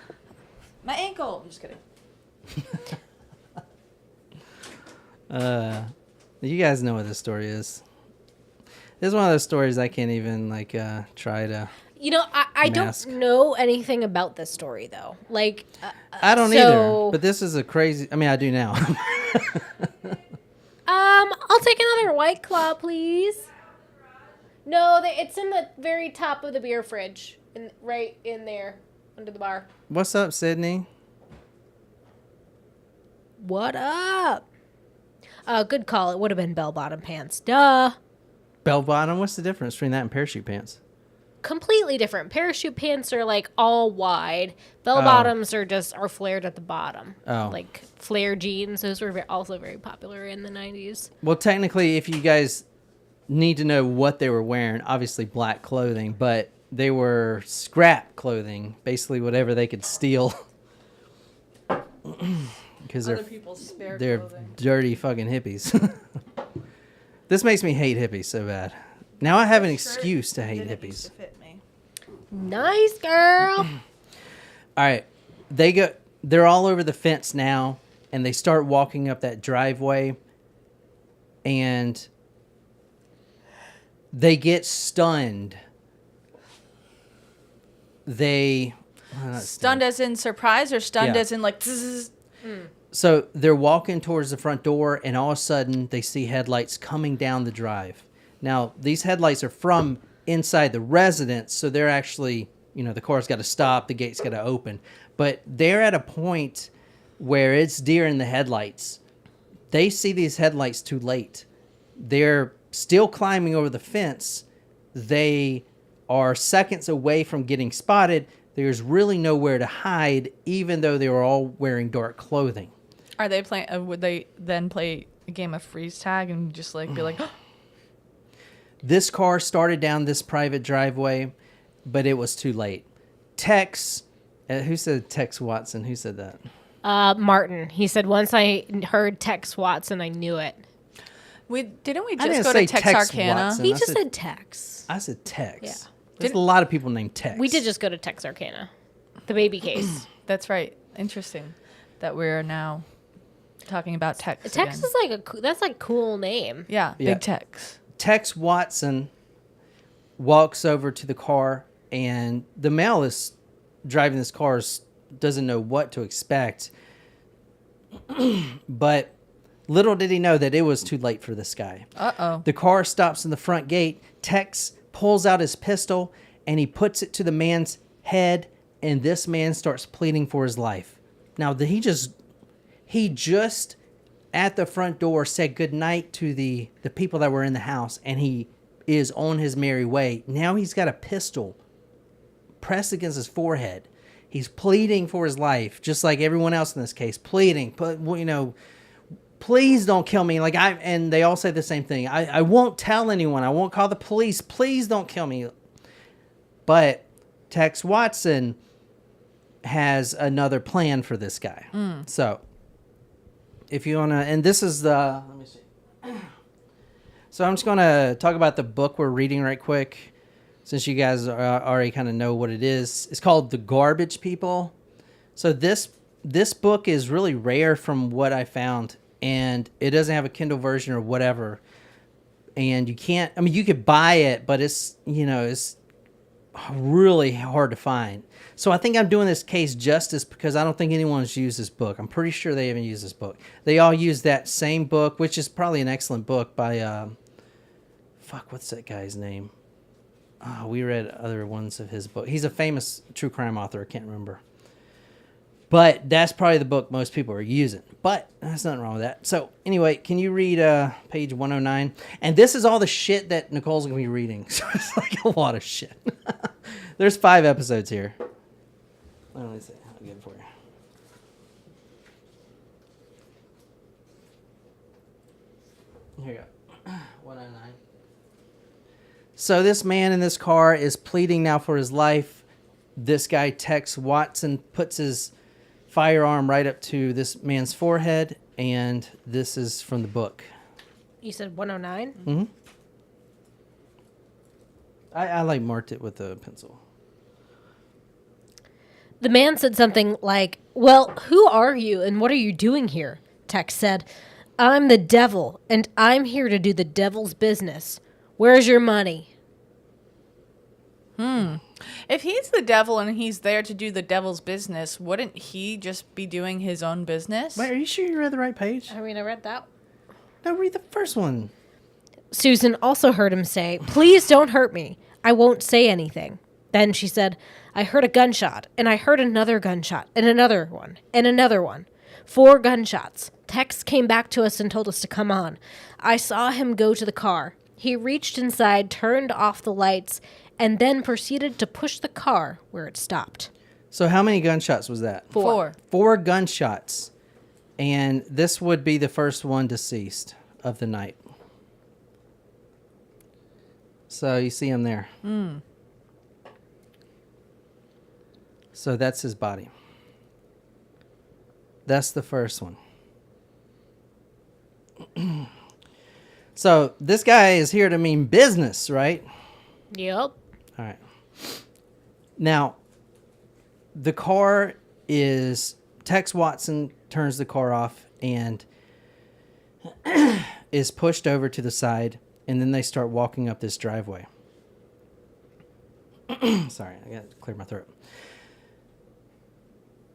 My ankle. I'm just kidding. You guys know what this story is. This is one of those stories I can't even try to. You know, I Mask. don't know anything about this story, though. Like, I don't so- either. But this is a crazy. I mean, I do now. I'll take another White Claw, please. No, it's in the very top of the beer fridge, right in there, under the bar. What's up, Sydney? What up? Good call. It would have been bell-bottom pants. Duh. Bell bottom. What's the difference between that and parachute pants? Completely different. Parachute pants are like all wide. Bell bottoms are flared at the bottom. Oh. Like flare jeans. Those were also very popular in the 90s. Well, technically, if you guys need to know what they were wearing, obviously black clothing, but they were scrap clothing, basically whatever they could steal. Because Other people's spare they're clothing. dirty fucking hippies. This makes me hate hippies so bad. Now I have an excuse to hate Didn't used hippies. to fit me. Nice, girl. All right, they're all over the fence now, and they start walking up that driveway, and they get stunned they Stunned as in surprise, or stunned Yeah. as in like. Tzzz? So they're walking towards the front door, and all of a sudden they see headlights coming down the drive. Now, these headlights are from inside the residence, so they're actually, the car's got to stop, the gate's got to open. But they're at a point where it's deer in the headlights. They see these headlights too late. They're still climbing over the fence. They are seconds away from getting spotted. There's really nowhere to hide, even though they were all wearing dark clothing. Are they playing? Would they then play a game of freeze tag and just like be like? This car started down this private driveway, but it was too late. Tex, who said Tex Watson? Who said that? Martin. He said, once I heard Tex Watson, I knew it. Didn't we I didn't just go say to Tex Tex Arcana? Watson. He I just said- said Tex. I said Tex. Yeah. There's a lot of people named Tex. We did just go to Tex Arcana. The baby case. That's right. Interesting that we're now talking about Tex. Tex again. is like that's like cool name. Yeah, Yeah. big Tex. Tex Watson walks over to the car, and the male is driving this car, doesn't know what to expect. But little did he know that it was too late for this guy. Uh-oh. The car stops in the front gate. Tex pulls out his pistol, and he puts it to the man's head, and this man starts pleading for his life. Now, he just at the front door said goodnight to the people that were in the house, and he is on his merry way. Now he's got a pistol pressed against his forehead. He's pleading for his life, just like everyone else in this case, pleading, please don't kill me. And they all say the same thing. I won't tell anyone. I won't call the police. Please don't kill me. But Tex Watson has another plan for this guy. So if you want to, and this is let me see. So I'm just going to talk about the book we're reading right quick, since you guys already kind of know what it is. It's called The Garbage People. So this book is really rare from what I found, and it doesn't have a Kindle version or whatever. And you can't, you could buy it, but it's really hard to find. So I think I'm doing this case justice because I don't think anyone's used this book. I'm pretty sure they haven't used this book. They all use that same book, which is probably an excellent book by, what's that guy's name? Oh, we read other ones of his book. He's a famous true crime author. I can't remember. But that's probably the book most people are using. But there's nothing wrong with that. So anyway, can you read page 109? And this is all the shit that Nicole's going to be reading. So it's like a lot of shit. There's 5 episodes here. Let me see. I'll get it for you. Here you go. 109. So this man in this car is pleading now for his life. This guy, Tex Watson, puts his firearm right up to this man's forehead, and this is from the book. You said 109? Mm-hmm. I marked it with a pencil. The man said something like, "Well, who are you and what are you doing here?" Tex said, "I'm the devil, and I'm here to do the devil's business. Where's your money?" If he's the devil and he's there to do the devil's business, wouldn't he just be doing his own business? Wait, are you sure you read the right page? I read that. No, read the first one. Susan also heard him say, "Please don't hurt me. I won't say anything." Then she said, "I heard a gunshot, and I heard another gunshot, and another one, and another one. 4 gunshots. Tex came back to us and told us to come on. I saw him go to the car. He reached inside, turned off the lights, and then proceeded to push the car where it stopped." So how many gunshots was that? 4. 4 gunshots. And this would be the first one deceased of the night. So you see him there. So that's his body. That's the first one. So this guy is here to mean business, right? Yep. All right. Now, the car is... Tex Watson turns the car off and is pushed over to the side, and then they start walking up this driveway. Sorry, I got to clear my throat.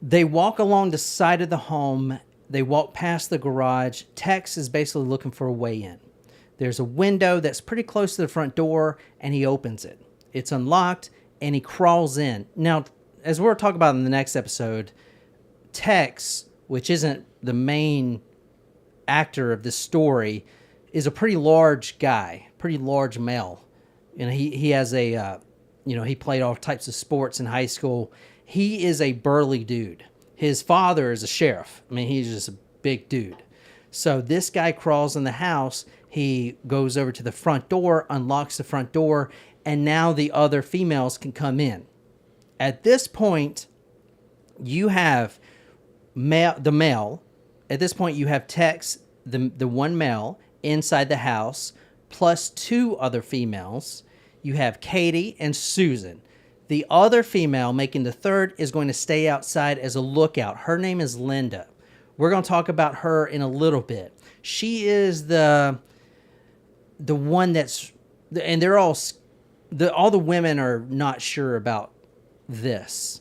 They walk along the side of the home. They walk past the garage. Tex is basically looking for a way in. There's a window that's pretty close to the front door, and he opens it. It's unlocked, and he crawls in. Now, as we'll talk about in the next episode, Tex, which isn't the main actor of this story, is a pretty large guy, pretty large male. You know, he has a, he played all types of sports in high school. He is a burly dude. His father is a sheriff. I mean, he's just a big dude. So this guy crawls in the house. He goes over to the front door, unlocks the front door, and now the other females can come in. At this point, you have the male. At this point, you have Tex, the one male, inside the house, plus 2 other females. You have Katie and Susan. The other female, making the third, is going to stay outside as a lookout. Her name is Linda. We're going to talk about her in a little bit. She is the one that's, and they're all the women are not sure about this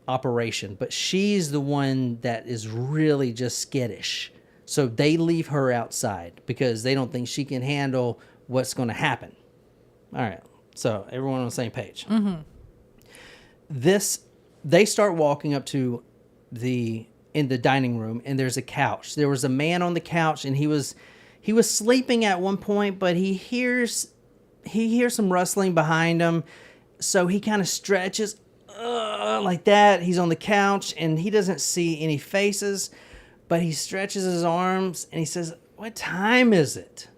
operation, but she's the one that is really just skittish. So they leave her outside because they don't think she can handle what's going to happen. All right. So everyone on the same page. Mm-hmm. They start walking up to in the dining room, and there's a couch. There was a man on the couch, and he was sleeping at one point, but he hears some rustling behind him. So he kind of stretches like that. He's on the couch, and he doesn't see any faces, but he stretches his arms, and he says, "What time is it?"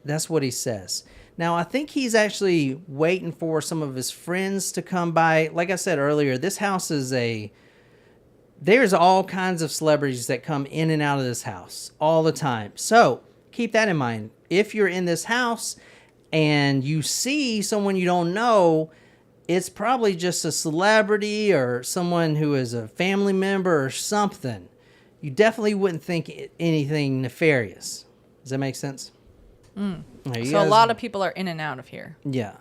That's what he says. Now, I think he's actually waiting for some of his friends to come by. Like I said earlier, this house is there's all kinds of celebrities that come in and out of this house all the time. So keep that in mind. If you're in this house and you see someone you don't know, it's probably just a celebrity or someone who is a family member or something. You definitely wouldn't think anything nefarious. Does that make sense? Mm. So a lot of people are in and out of here. Yeah.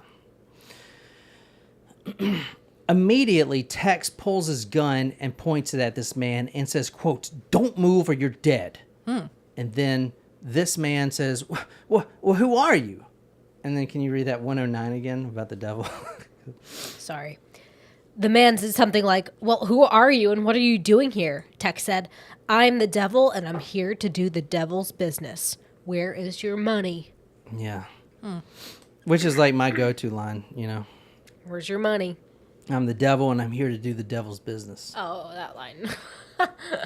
Immediately, Tex pulls his gun and points it at this man and says, quote, "Don't move or you're dead." And then this man says, well, who are you? And then can you read that 109 again about the devil? Sorry. The man said something like, "Well, who are you and what are you doing here?" Tex said, "I'm the devil and I'm here to do the devil's business. Where is your money?" Yeah. Which is like my go-to line, Where's your money? I'm the devil and I'm here to do the devil's business. Oh, that line.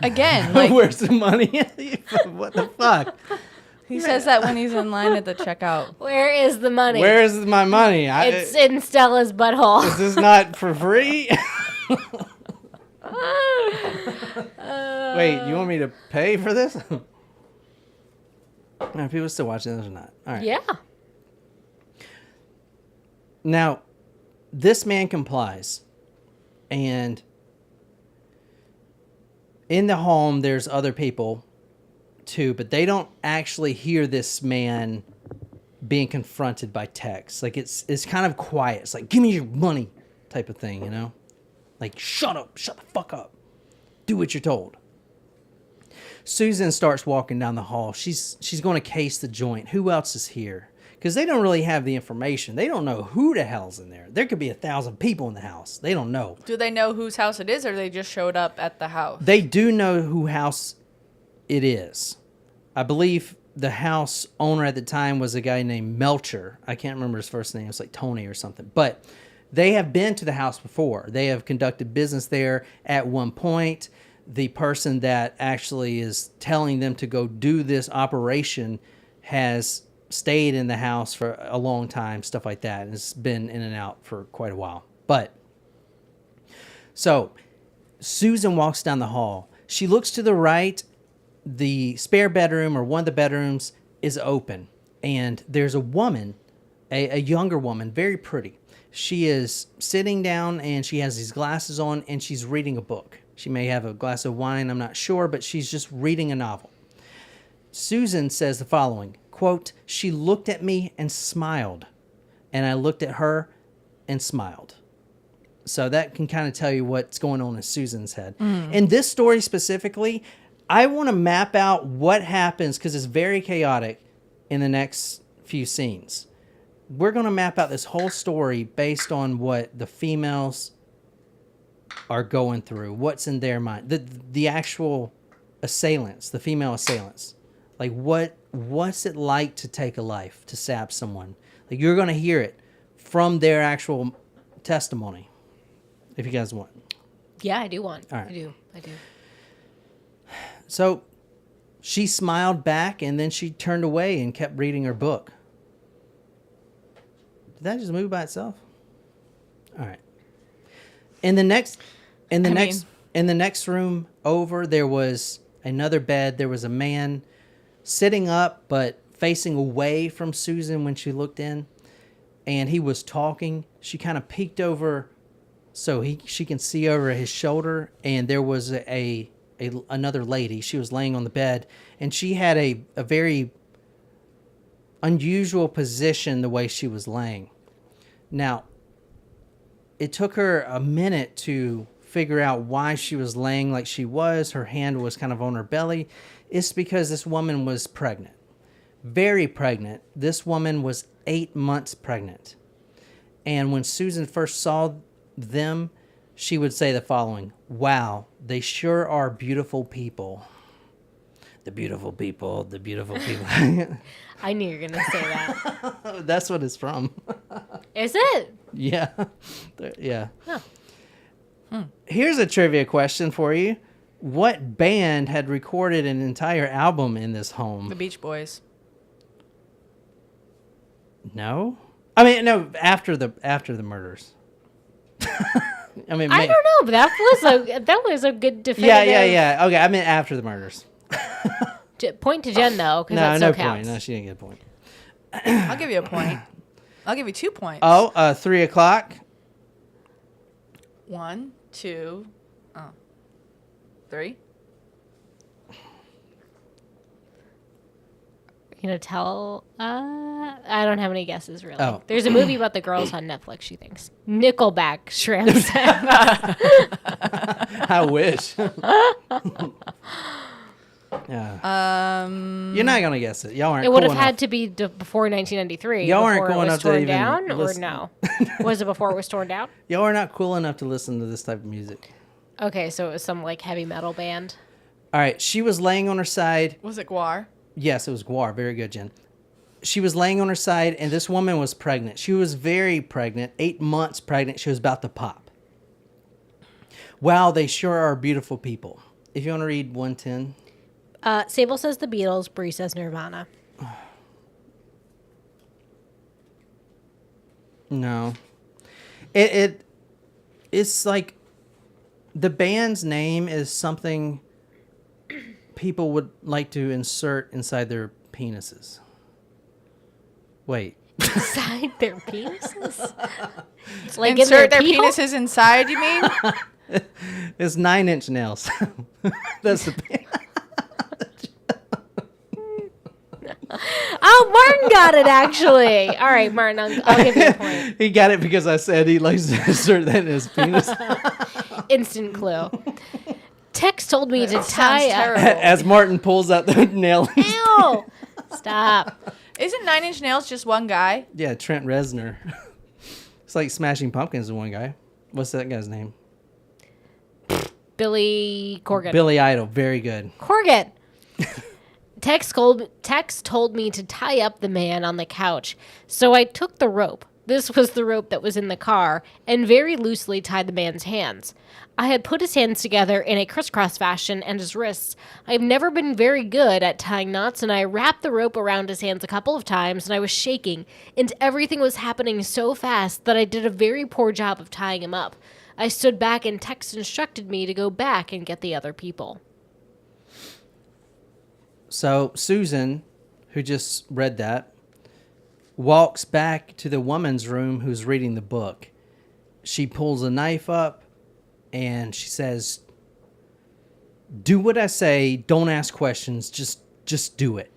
Again, like, where's the money? What the fuck? He says that when he's in line at the checkout. Where is the money? Where is my money? It's in Stella's butthole. Is this not for free? Wait, you want me to pay for this? Are people still watching this or not? All right. Yeah. Now, this man complies, and in the home, there's other people too, but they don't actually hear this man being confronted by Tex. Like, it's kind of quiet. It's like, "Give me your money," type of thing, Like, shut up, shut the fuck up. Do what you're told. Susan starts walking down the hall. She's going to case the joint. Who else is here? Because they don't really have the information. They don't know who the hell's in there. There could be 1,000 people in the house. They don't know. Do they know whose house it is, or they just showed up at the house? They do know who house it is. I believe the house owner at the time was a guy named Melcher. I can't remember his first name. It's like Tony or something. But they have been to the house before. They have conducted business there at one point. The person that actually is telling them to go do this operation has stayed in the house for a long time, stuff like that. And it's been in and out for quite a while. But, so, Susan walks down the hall. She looks to the right. The spare bedroom, or one of the bedrooms, is open. And there's a woman, a younger woman, very pretty. She is sitting down, and she has these glasses on, and she's reading a book. She may have a glass of wine, I'm not sure, but she's just reading a novel. Susan says the following, quote, "She looked at me and smiled, and I looked at her and smiled." So that can kind of tell you what's going on in Susan's head. In this story specifically, I want to map out what happens because it's very chaotic in the next few scenes. We're going to map out this whole story based on what the females are going through, what's in their mind, the actual assailants, the female assailants. Like what's it like to take a life, to stab someone? Like you're going to hear it from their actual testimony. If you guys want. Yeah, I do want. All right. I do. So she smiled back and then she turned away and kept reading her book. Did that just move by itself? All right. In the next room over, there was another bed. There was a man sitting up but facing away from Susan when she looked in, and he was talking. She kind of peeked over so she can see over his shoulder, and there was another lady. She was laying on the bed, and she had a very unusual position the way she was laying. Now, it took her a minute to figure out why she was laying like she was. Her hand was kind of on her belly. It's because this woman was pregnant. Very pregnant. This woman was 8 months pregnant. And when Susan first saw them, she would say the following: "Wow, they sure are beautiful people. The beautiful people, the beautiful people." I knew you were going to say that. That's what it's from. Is it? Yeah. Yeah. Huh. Here's a trivia question for you. What band had recorded an entire album in this home? The Beach Boys. No? I mean, no, after the murders. I mean, I don't know, but that was a good definitive. Yeah. Okay, I mean after the murders. Point to Jen though, because No, that still no counts. point. No, she didn't get a point. I'll give you a point. I'll give you 2 points. Oh, 3:00. 1, 2, 3. You gonna tell? I don't have any guesses really. Oh. There's a movie about the girls on Netflix. She thinks Nickelback. Shrimps. I wish. Yeah. You're not gonna guess it. Y'all aren't. It would cool have enough. had to be before 1993. Y'all aren't before cool it was enough to torn even down, or listen. no? Was it before it was torn down? Y'all are not cool enough to listen to this type of music. Okay, so it was some like heavy metal band. All right. She was laying on her side. Was it Gore? Yes, it was Gore. Very good, Jen. She was laying on her side, and this woman was pregnant. She was very pregnant, 8 months pregnant. She was about to pop. Wow, they sure are beautiful people. If you want to read 110. Sable says the Beatles. Bree says Nirvana. No. It's like the band's name is something people would like to insert inside their penises. Wait. Inside their penises? It's like Insert in their pee hole? penises inside, you mean? It's 9 Inch Nails. That's the band. Oh, Martin got it actually. All right, Martin, I'll give you a point. He got it because I said he likes to insert that in his penis. Instant clue. Tex told me to Sounds tie up. terrible. As Martin pulls out the nail. Ew! Stop. Isn't 9 Inch Nails just one guy? Yeah, Trent Reznor. It's like Smashing Pumpkins is one guy. What's that guy's name? Billy Corgan. Billy Idol. Very good. Corgan. Tex told me to tie up the man on the couch, so I took the rope. This was the rope that was in the car, and very loosely tied the man's hands. I had put his hands together in a crisscross fashion and his wrists. I've never been very good at tying knots, and I wrapped the rope around his hands a couple of times, and I was shaking, and everything was happening so fast that I did a very poor job of tying him up. I stood back, and Tex instructed me to go back and get the other people. So Susan, who just read that, walks back to the woman's room who's reading the book. She pulls a knife up and she says, "Do what I say. Don't ask questions. Just do it."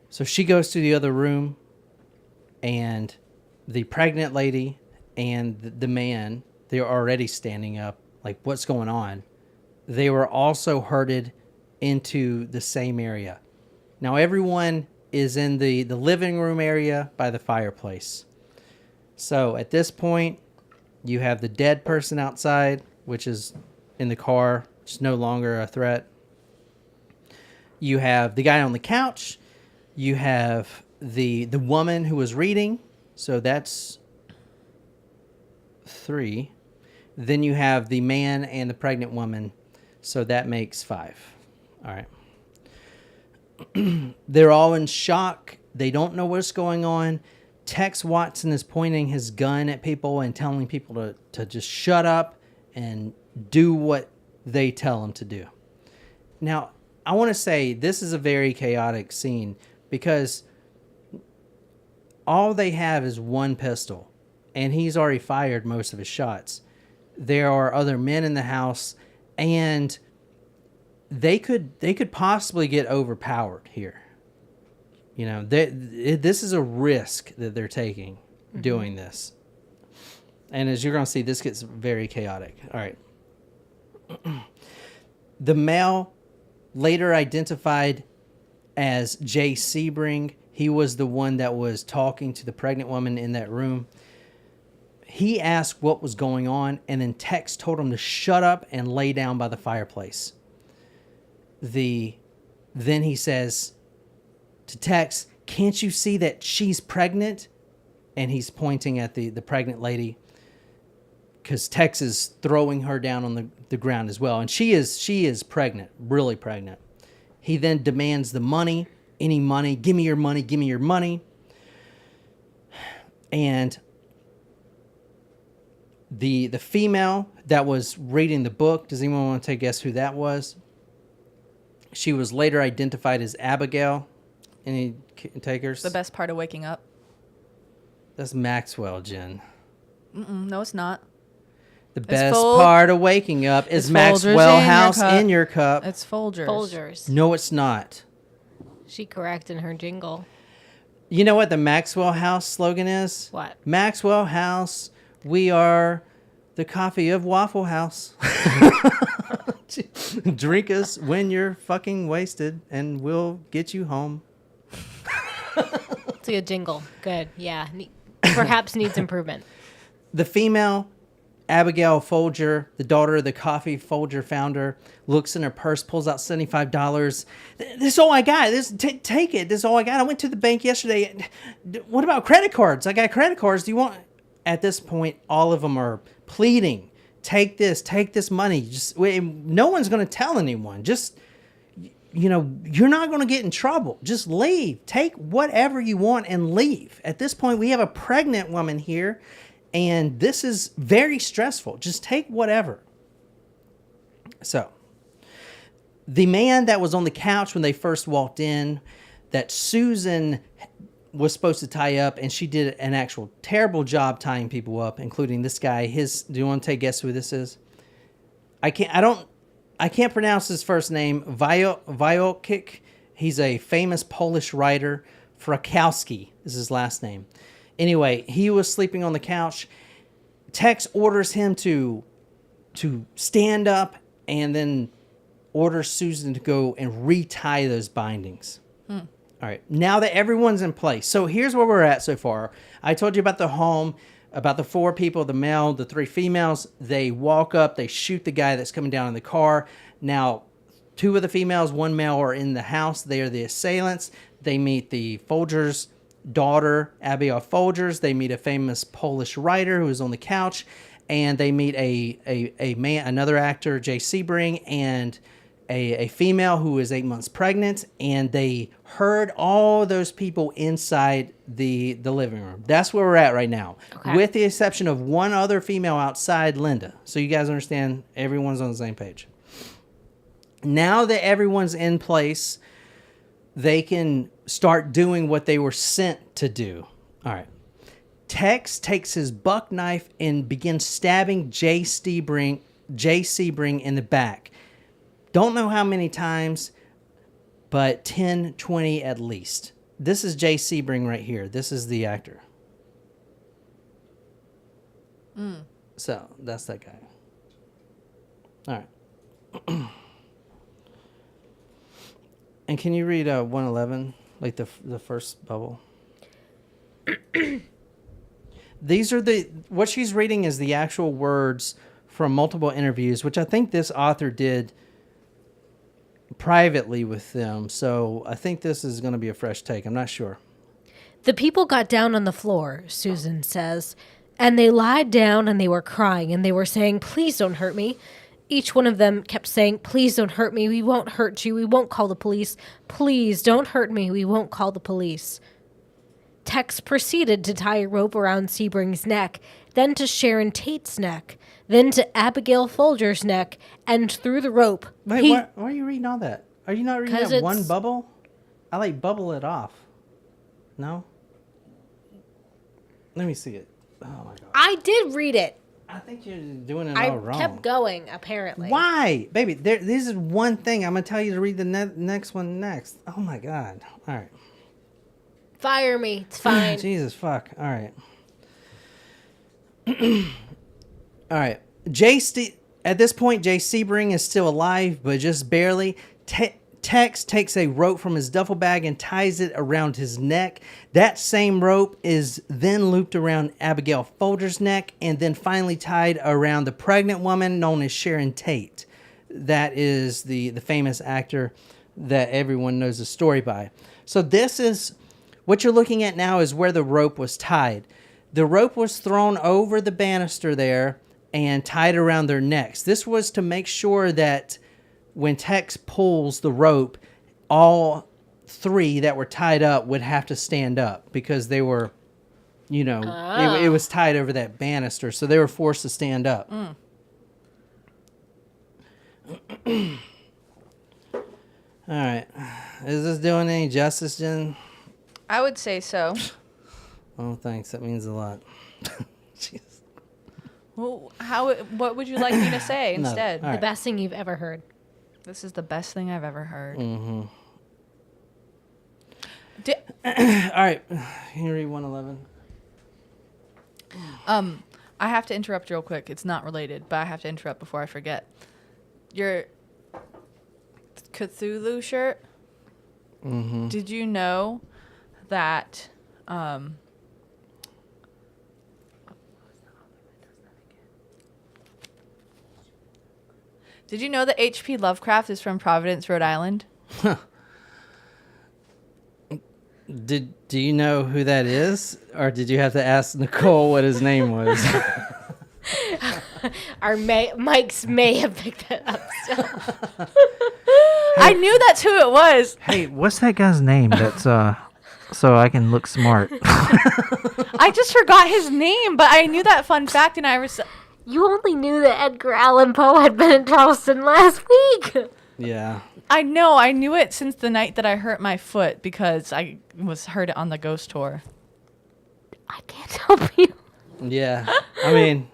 So she goes to the other room, and the pregnant lady and the man, they're already standing up, like, what's going on? They were also herded into the same area. Now, everyone is in the living room area by the fireplace. So at this point, you have the dead person outside, which is in the car, just no longer a threat. You have the guy on the couch. You have the woman who was reading. So that's 3. Then you have the man and the pregnant woman. So that makes 5. All right. They're all in shock. They don't know what's going on. Tex Watson is pointing his gun at people and telling people to just shut up and do what they tell him to do. Now, I want to say this is a very chaotic scene because all they have is one pistol, and he's already fired most of his shots. There are other men in the house, and they could possibly get overpowered here. You know, this is a risk that they're taking doing this. And as you're going to see, this gets very chaotic. All right. The male, later identified as Jay Sebring, he was the one that was talking to the pregnant woman in that room. He asked what was going on, and then Tex told him to shut up and lay down by the fireplace. Then he says to Tex, "Can't you see that she's pregnant?" And he's pointing at the pregnant lady because Tex is throwing her down on the ground as well. And she is pregnant, really pregnant. He then demands the money, any money, give me your money, give me your money. And the female that was reading the book, does anyone want to take a guess who that was? She was later identified as Abigail. Any takers? The best part of waking up. That's Maxwell, Jen. No, it's not. The best part of waking up is Maxwell House in your cup. It's Folgers. Folgers. No, it's not. She corrected her jingle. You know what the Maxwell House slogan is? What? Maxwell House, we are the coffee of Waffle House. Drink us when you're fucking wasted, and we'll get you home. It's a good jingle. Good. Yeah. Perhaps needs improvement. The female, Abigail Folger, the daughter of the Coffee Folger founder, looks in her purse, pulls out $75. This is all I got. Take it. This is all I got. I went to the bank yesterday. What about credit cards? I got credit cards. Do you want... At this point, all of them are pleading. Take this money. Just no one's going to tell anyone. Just, you're not going to get in trouble. Just leave. Take whatever you want and leave. At this point, we have a pregnant woman here, and this is very stressful. Just take whatever. So, the man that was on the couch when they first walked in, that Susan was supposed to tie up, and she did an actual terrible job tying people up, including this guy. Do you want to take a guess who this is? I can't pronounce his first name. Wojciech. He's a famous Polish writer. Frakowski is his last name. Anyway, he was sleeping on the couch. Tex orders him to stand up and then orders Susan to go and retie those bindings. All right, now that everyone's in place. So here's where we're at so far. I told you about the home, about the 4 people, the male, the 3 females. They walk up, they shoot the guy that's coming down in the car. Now, 2 of the females, 1 male are in the house. They are the assailants. They meet the Folgers' daughter, Abigail Folgers. They meet a famous Polish writer who is on the couch. And they meet a man, another actor, Jay Sebring, and a female who is 8 months pregnant, and they herd all those people inside the living room. That's where we're at right now, with the exception of 1 other female outside, Linda. So you guys understand, everyone's on the same page. Now that everyone's in place, they can start doing what they were sent to do. All right. Tex takes his buck knife and begins stabbing Jay Sebring in the back. Don't know how many times, but 10, 20 at least. This is Jay Sebring right here. This is the actor. So that's that guy. All right. And can you read 111, like the first bubble? These are what she's reading is the actual words from multiple interviews, which I think this author did privately with them. So I think this is going to be a fresh take. I'm not sure. The people got down on the floor, Susan says, and they lied down and they were crying and they were saying, please don't hurt me. Each one of them kept saying, please don't hurt me. We won't hurt you. We won't call the police. Please don't hurt me. We won't call the police. Tex proceeded to tie a rope around Sebring's neck, then to Sharon Tate's neck, then to Abigail Folger's neck, and through the rope. Wait, why are you reading all that? Are you not reading 'Cause that one it's- bubble? I like bubble it off. No? Let me see it. Oh my God. I did read it. I think you're doing it I all wrong. kept going, apparently. Why? Baby, this is one thing. I'm going to tell you to read the next one next. Oh my God. All right. Fire me. It's fine. Jesus fuck. All right. All right. At this point, Jay Sebring is still alive, but just barely. Tex takes a rope from his duffel bag and ties it around his neck. That same rope is then looped around Abigail Folger's neck and then finally tied around the pregnant woman known as Sharon Tate. That is the famous actor that everyone knows the story by. So this is what you're looking at now is where the rope was tied. The rope was thrown over the banister there and tied around their necks. This was to make sure that when Tex pulls the rope, all three that were tied up would have to stand up because they were, it was tied over that banister, so they were forced to stand up. All right. Is this doing any justice, Jen? I would say so. Oh, thanks. That means a lot. Jeez. Well, what would you like me to say No. instead? All right. The best thing you've ever heard. This is the best thing I've ever heard. Mm-hmm. All right. Can you read 111? I have to interrupt real quick. It's not related, but I have to interrupt before I forget. Your Cthulhu shirt. Mm-hmm. Did you know that? Did you know that H.P. Lovecraft is from Providence, Rhode Island? Do you know who that is? Or did you have to ask Nicole what his name was? Our mics may have picked that up still. I knew that's who it was. Hey, what's that guy's name that's so I can look smart? I just forgot his name, but I knew that fun fact, and I was. You only knew that Edgar Allan Poe had been in Charleston last week. Yeah. I know. I knew it since the night that I hurt my foot because I was hurt on the ghost tour. I can't help you. Yeah. I mean,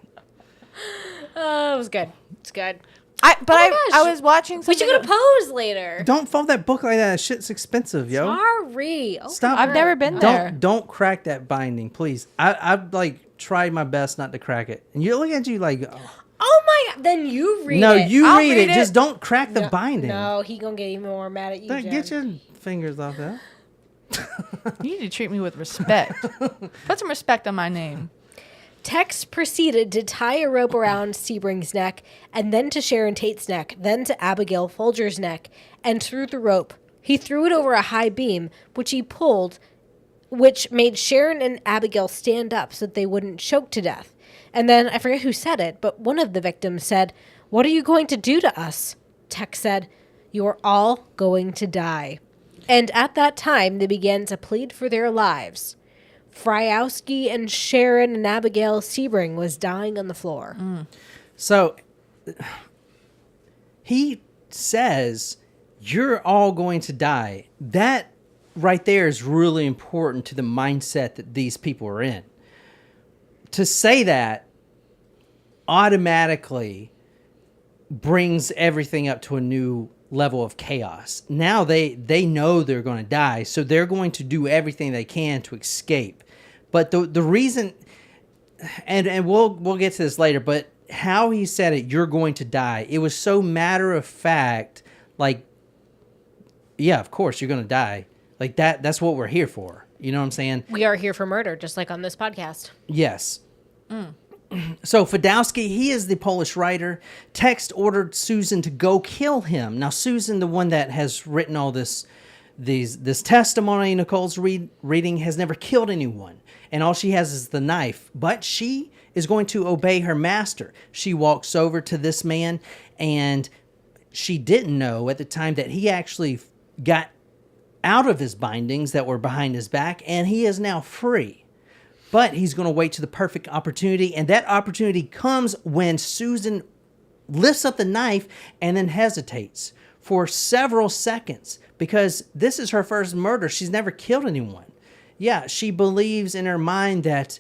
It was good. It's good. I gosh. was watching We something. should go to Poe's later. don't fold that book like that. That shit's expensive, yo. Sorry. Oh, Stop. I've never been there. Don't crack that binding, please. I've like tried my best not to crack it. And you look at you like, Oh my God. Then you read no, it. you I'll read read it. it. Just don't crack the No, binding. No, he gonna get even more mad at you, Don't Jen. get your fingers off that. You need to treat me with respect. Put some respect on my name. Tex proceeded to tie a rope around Sebring's neck, and then to Sharon Tate's neck, then to Abigail Folger's neck, and through the rope. He threw it over a high beam, which he pulled, which made Sharon and Abigail stand up so that they wouldn't choke to death. And then, I forget who said it, but one of the victims said, "What are you going to do to us?" Tex said, "You are all going to die." And at that time, they began to plead for their lives. Fryowski and Sharon and Abigail Sebring was dying on the floor. So he says, you're all going to die. That right there is really important to the mindset that these people are in. To say that automatically brings everything up to a new level of chaos. Now they know they're going to die, so they're going to do everything they can to escape. But the reason and we'll get to this later, but how he said it, you're going to die. It was so matter of fact, like, yeah, of course you're going to die. Like that's what we're here for. You know what I'm saying? We are here for murder, just like on this podcast. Yes. So Fadowski, he is the Polish writer. Text ordered Susan to go kill him. Now Susan, the one that has written all this testimony Nicole's reading, has never killed anyone, and all she has is the knife. But she is going to obey her master. She walks over to this man, and she didn't know at the time that he actually got out of his bindings that were behind his back, and he is now free. But he's going to wait to the perfect opportunity, and that opportunity comes when Susan lifts up the knife and then hesitates for several seconds, because this is her first murder. She's never killed anyone. Yeah, she believes in her mind that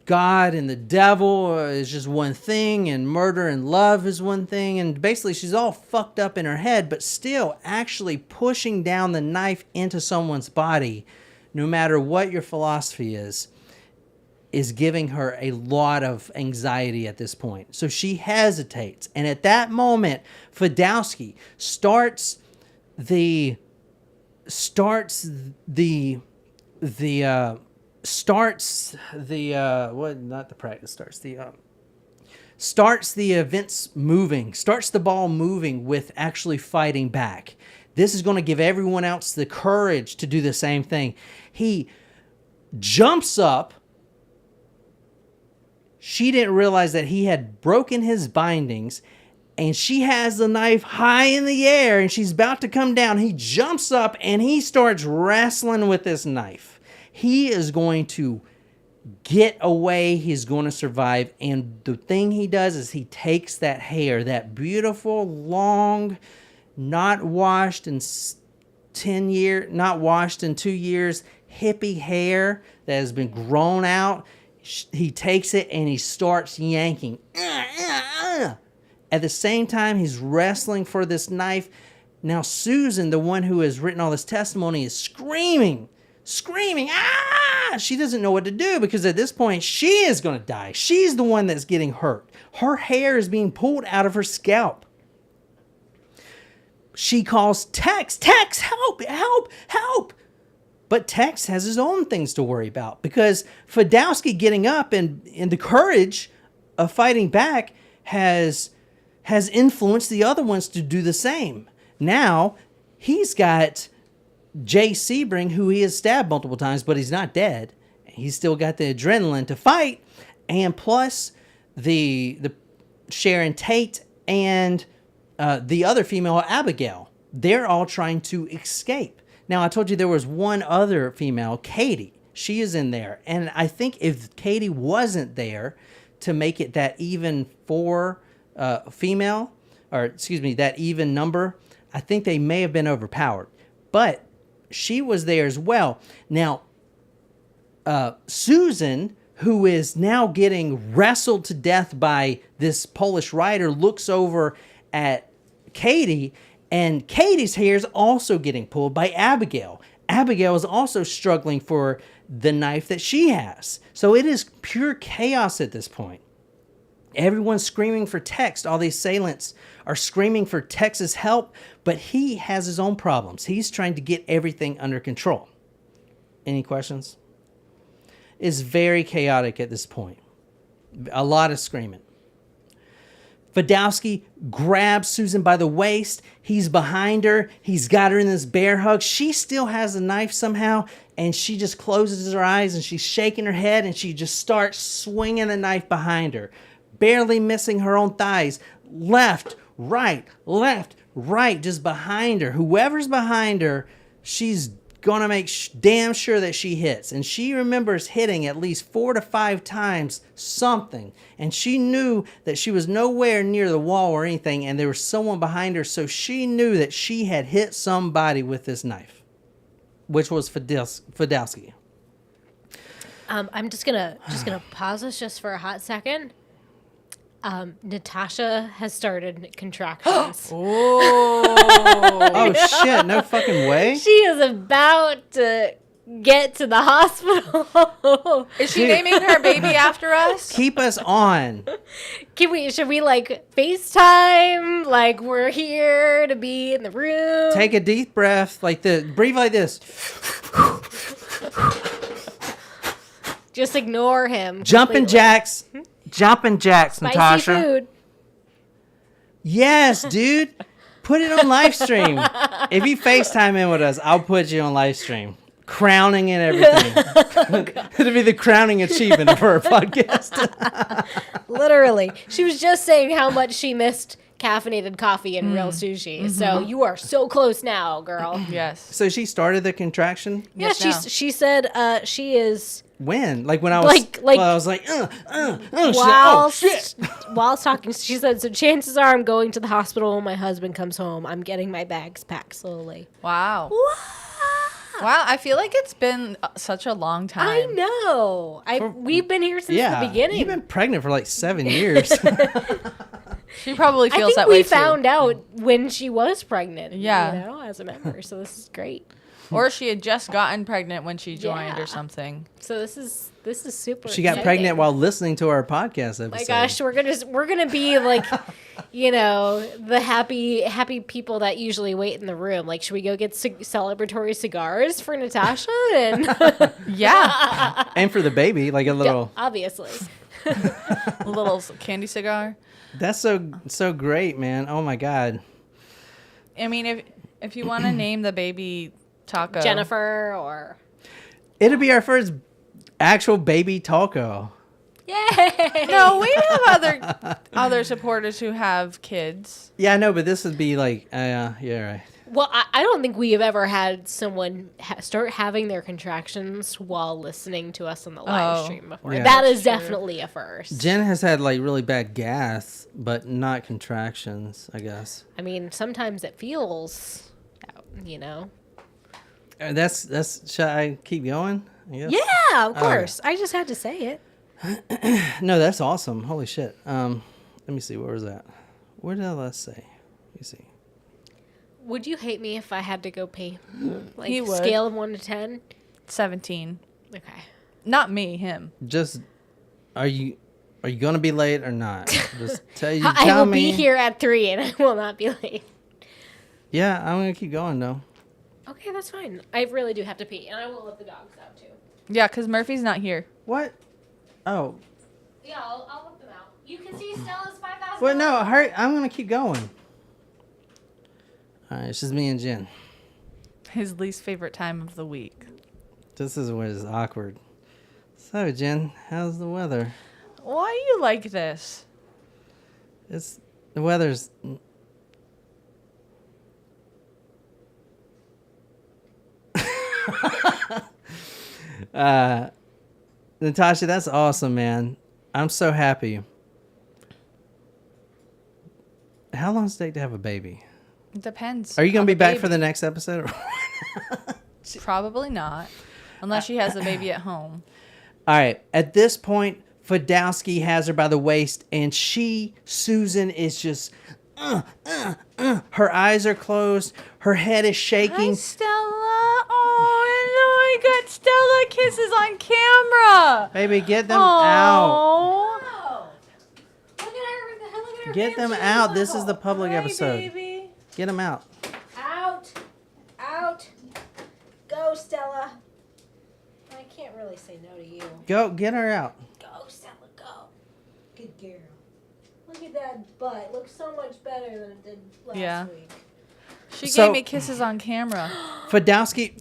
God and the devil is just one thing, and murder and love is one thing, and basically she's all fucked up in her head, but still actually pushing down the knife into someone's body, no matter what your philosophy is giving her a lot of anxiety at this point. So she hesitates. And at that moment, Fadowski starts the events moving, starts the ball moving with actually fighting back. This is going to give everyone else the courage to do the same thing. He jumps up. She didn't realize that he had broken his bindings, and she has the knife high in the air, and she's about to come down. He jumps up, and he starts wrestling with this knife. He is going to get away. He's going to survive. And the thing he does is he takes that hair, that beautiful, long, not washed in 2 years, hippie hair that has been grown out. He takes it and he starts yanking. At the same time, he's wrestling for this knife. Now, Susan, the one who has written all this testimony, is screaming. Ah! She doesn't know what to do, because at this point, she is going to die. She's the one that's getting hurt. Her hair is being pulled out of her scalp. She calls Tex, help. But Tex has his own things to worry about, because Fadowski getting up and the courage of fighting back has influenced the other ones to do the same. Now, he's got Jay Sebring, who he has stabbed multiple times, but he's not dead. He's still got the adrenaline to fight, and plus the Sharon Tate and the other female, Abigail. They're all trying to escape. Now, I told you there was one other female, Katie. She is in there. And I think if Katie wasn't there to make it that even that even number, I think they may have been overpowered. But she was there as well. Now, Susan, who is now getting wrestled to death by this Polish writer, looks over at Katie, and Katie's hair is also getting pulled by Abigail. Abigail is also struggling for the knife that she has. So it is pure chaos at this point. Everyone's screaming for Tex. All the assailants are screaming for Tex's help, but he has his own problems. He's trying to get everything under control. Any questions? It's very chaotic at this point. A lot of screaming. Fadowski grabs Susan by the waist. He's behind her. He's got her in this bear hug. She still has a knife somehow, and she just closes her eyes, and she's shaking her head, and she just starts swinging the knife behind her, barely missing her own thighs. Left, right, just behind her. Whoever's behind her, she's going to make damn sure that she hits. And she remembers hitting at least 4 to 5 times something. And she knew that she was nowhere near the wall or anything, and there was someone behind her, so she knew that she had hit somebody with this knife, which was Fadowski. I'm just gonna pause us just for a hot second. Natasha has started contractions. Oh shit! No fucking way. She is about to get to the hospital. Is she naming her baby after us? Keep us on. Should we like FaceTime? Like we're here to be in the room. Take a deep breath, breathe like this. Just ignore him. Jumping completely. jacks, Spicy Natasha. food. Yes, dude. Put it on live stream. If you FaceTime in with us, I'll put you on live stream. Crowning and everything. It'll be the crowning achievement of our podcast. Literally. She was just saying how much she missed caffeinated coffee and real sushi. So you are so close now, girl. Yes. So she started the contraction? Yeah, she said she is... When? Like when I was... I was like, whilst talking, she said, so chances are I'm going to the hospital when my husband comes home. I'm getting my bags packed slowly. Wow. Wow, I feel like it's been such a long time. I know. We've been here since the beginning. You've been pregnant for like 7 years. She probably feels that we way found out when she was pregnant. Yeah. You know, as a member. So this is great. Or she had just gotten pregnant when she joined or something. So this is super. She got pregnant while listening to our podcast episode. My gosh, we're gonna be like, you know, the happy people that usually wait in the room. Like, should we go get celebratory cigars for Natasha and Yeah, and for the baby, like a little, obviously, a little candy cigar. That's so great, man. Oh my god. I mean, if you want to name the baby Taco, Jennifer, or it'll be our first actual baby taco. yay! No, we have other supporters who have kids. Yeah, I know, but this would be like, yeah, right. Well, I don't think we have ever had someone start having their contractions while listening to us on the live stream before. Yeah. That is definitely a first. Jen has had like really bad gas, but not contractions, I guess. I mean, sometimes it feels, you know. Should I keep going? I guess? Yeah, of course. I just had to say it. No, that's awesome. Holy shit. Let me see. Where was that? Where did I last say? Let me see. Would you hate me if I had to go pee? Like, He would. scale of 1 to 10? 17. Okay. Not me, him. Just, are you going to be late or not? Just I tell will me. be here at 3 and I will not be late. Yeah, I'm going to keep going though. Okay, that's fine. I really do have to pee, and I will let the dogs out too. Yeah, because Murphy's not here. What? Oh. Yeah, I'll let them out. You can see Stella's 5,000. Well, no, hurry. I'm going to keep going. All right, it's just me and Jen. His least favorite time of the week. This is where it's awkward. So, Jen, how's the weather? Why are you like this? The weather's... Natasha, that's awesome, man. I'm so happy. How long does it take to have a baby? It depends. Are you going on to be the back baby. for the next episode? Probably not. Unless she has a baby at home. All right. At this point, Fadowski has her by the waist, and Susan, is just, her eyes are closed. Her head is shaking. Hi, Stella. Oh, no, I got Stella kisses on camera. Baby, get them out. Oh. Look at her. Look at her. Get them fancy out. This is the little- public Hi, episode. baby. Get them out. Out. Go, Stella. I can't really say no to you. Go, get her out. Go, Stella, go. Good girl. Look at that butt. Looks so much better than it did last week. She So- gave me kisses on camera. Fadowski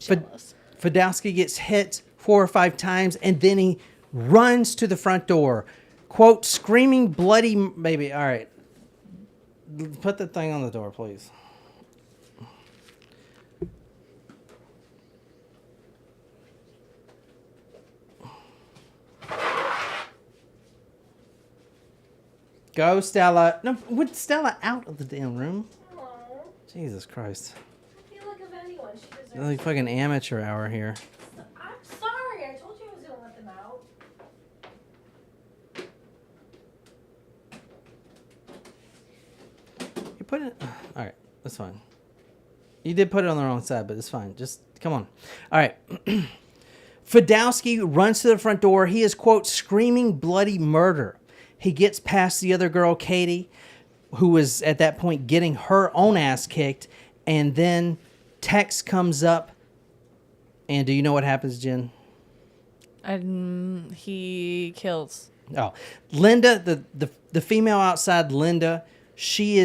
gets hit 4 or 5 times, and then he runs to the front door. Quote, screaming bloody baby. All right. Put the thing on the door, please. Go, Stella. No, put Stella out of the damn room. Aww. Jesus Christ. I feel like if anyone, she deserves Like fucking amateur hour here. I'm sorry. I told you I was going to let them out. You put it. All right, that's fine. You did put it on the wrong side, but it's fine. Just come on. All right. Fadowski runs to the front door. He is, quote, screaming bloody murder. He gets past the other girl, Katie, who was at that point getting her own ass kicked. And then Tex comes up. And do you know what happens, Jen? He kills. Oh, Linda, the female outside, Linda, she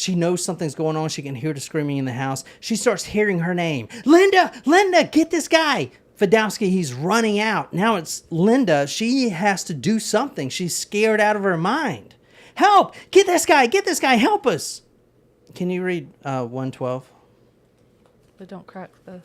knows something's going on. She can hear the screaming in the house. She starts hearing her name. Linda, get this guy. Fadowski, he's running out. Now it's Linda. She has to do something. She's scared out of her mind. Help! Get this guy, help us. Can you read 112? But don't crack the...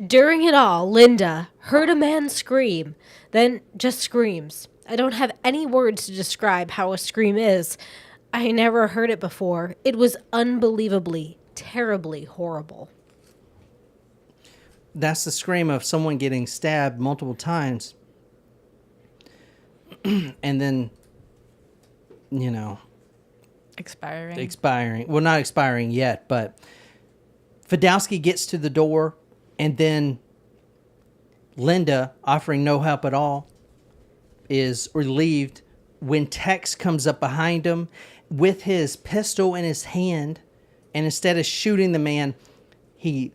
During it all, Linda heard a man scream, then just screams. I don't have any words to describe how a scream is. I never heard it before. It was unbelievably, terribly horrible. That's the scream of someone getting stabbed multiple times. And then, expiring. Well, not expiring yet, but Fadowski gets to the door, and then Linda, offering no help at all, is relieved when Tex comes up behind him with his pistol in his hand, and instead of shooting the man, he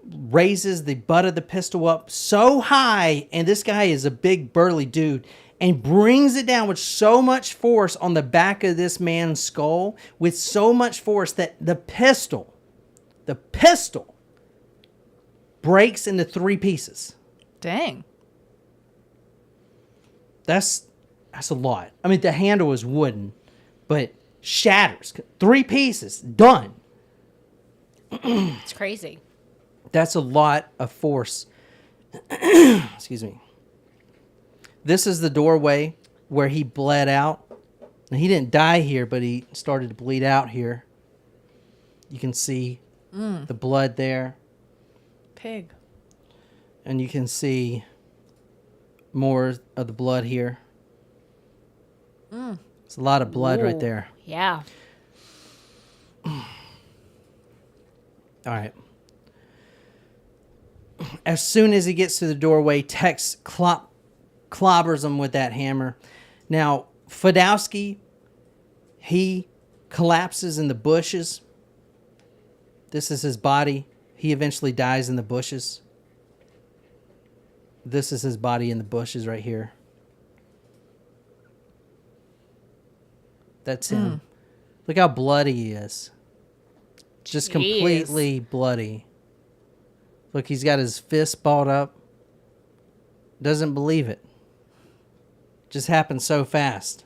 raises the butt of the pistol up so high, and this guy is a big burly dude, and brings it down with so much force on the back of this man's skull, with so much force that the pistol breaks into 3 pieces. Dang. That's a lot. I mean, the handle is wooden, but shatters. 3 pieces. Done. It's crazy. That's a lot of force. Excuse me. This is the doorway where he bled out. Now, he didn't die here, but he started to bleed out here. You can see the blood there. Pig. And you can see more of the blood here. It's a lot of blood right there. Yeah. All right. As soon as he gets to the doorway, Tex clobbers him with that hammer. Now, Fadowski, he collapses in the bushes. This is his body. He eventually dies in the bushes. This is his body in the bushes right here. That's him. Look how bloody he is. Just completely bloody. Look, he's got his fist balled up. Doesn't believe it. Just happened so fast.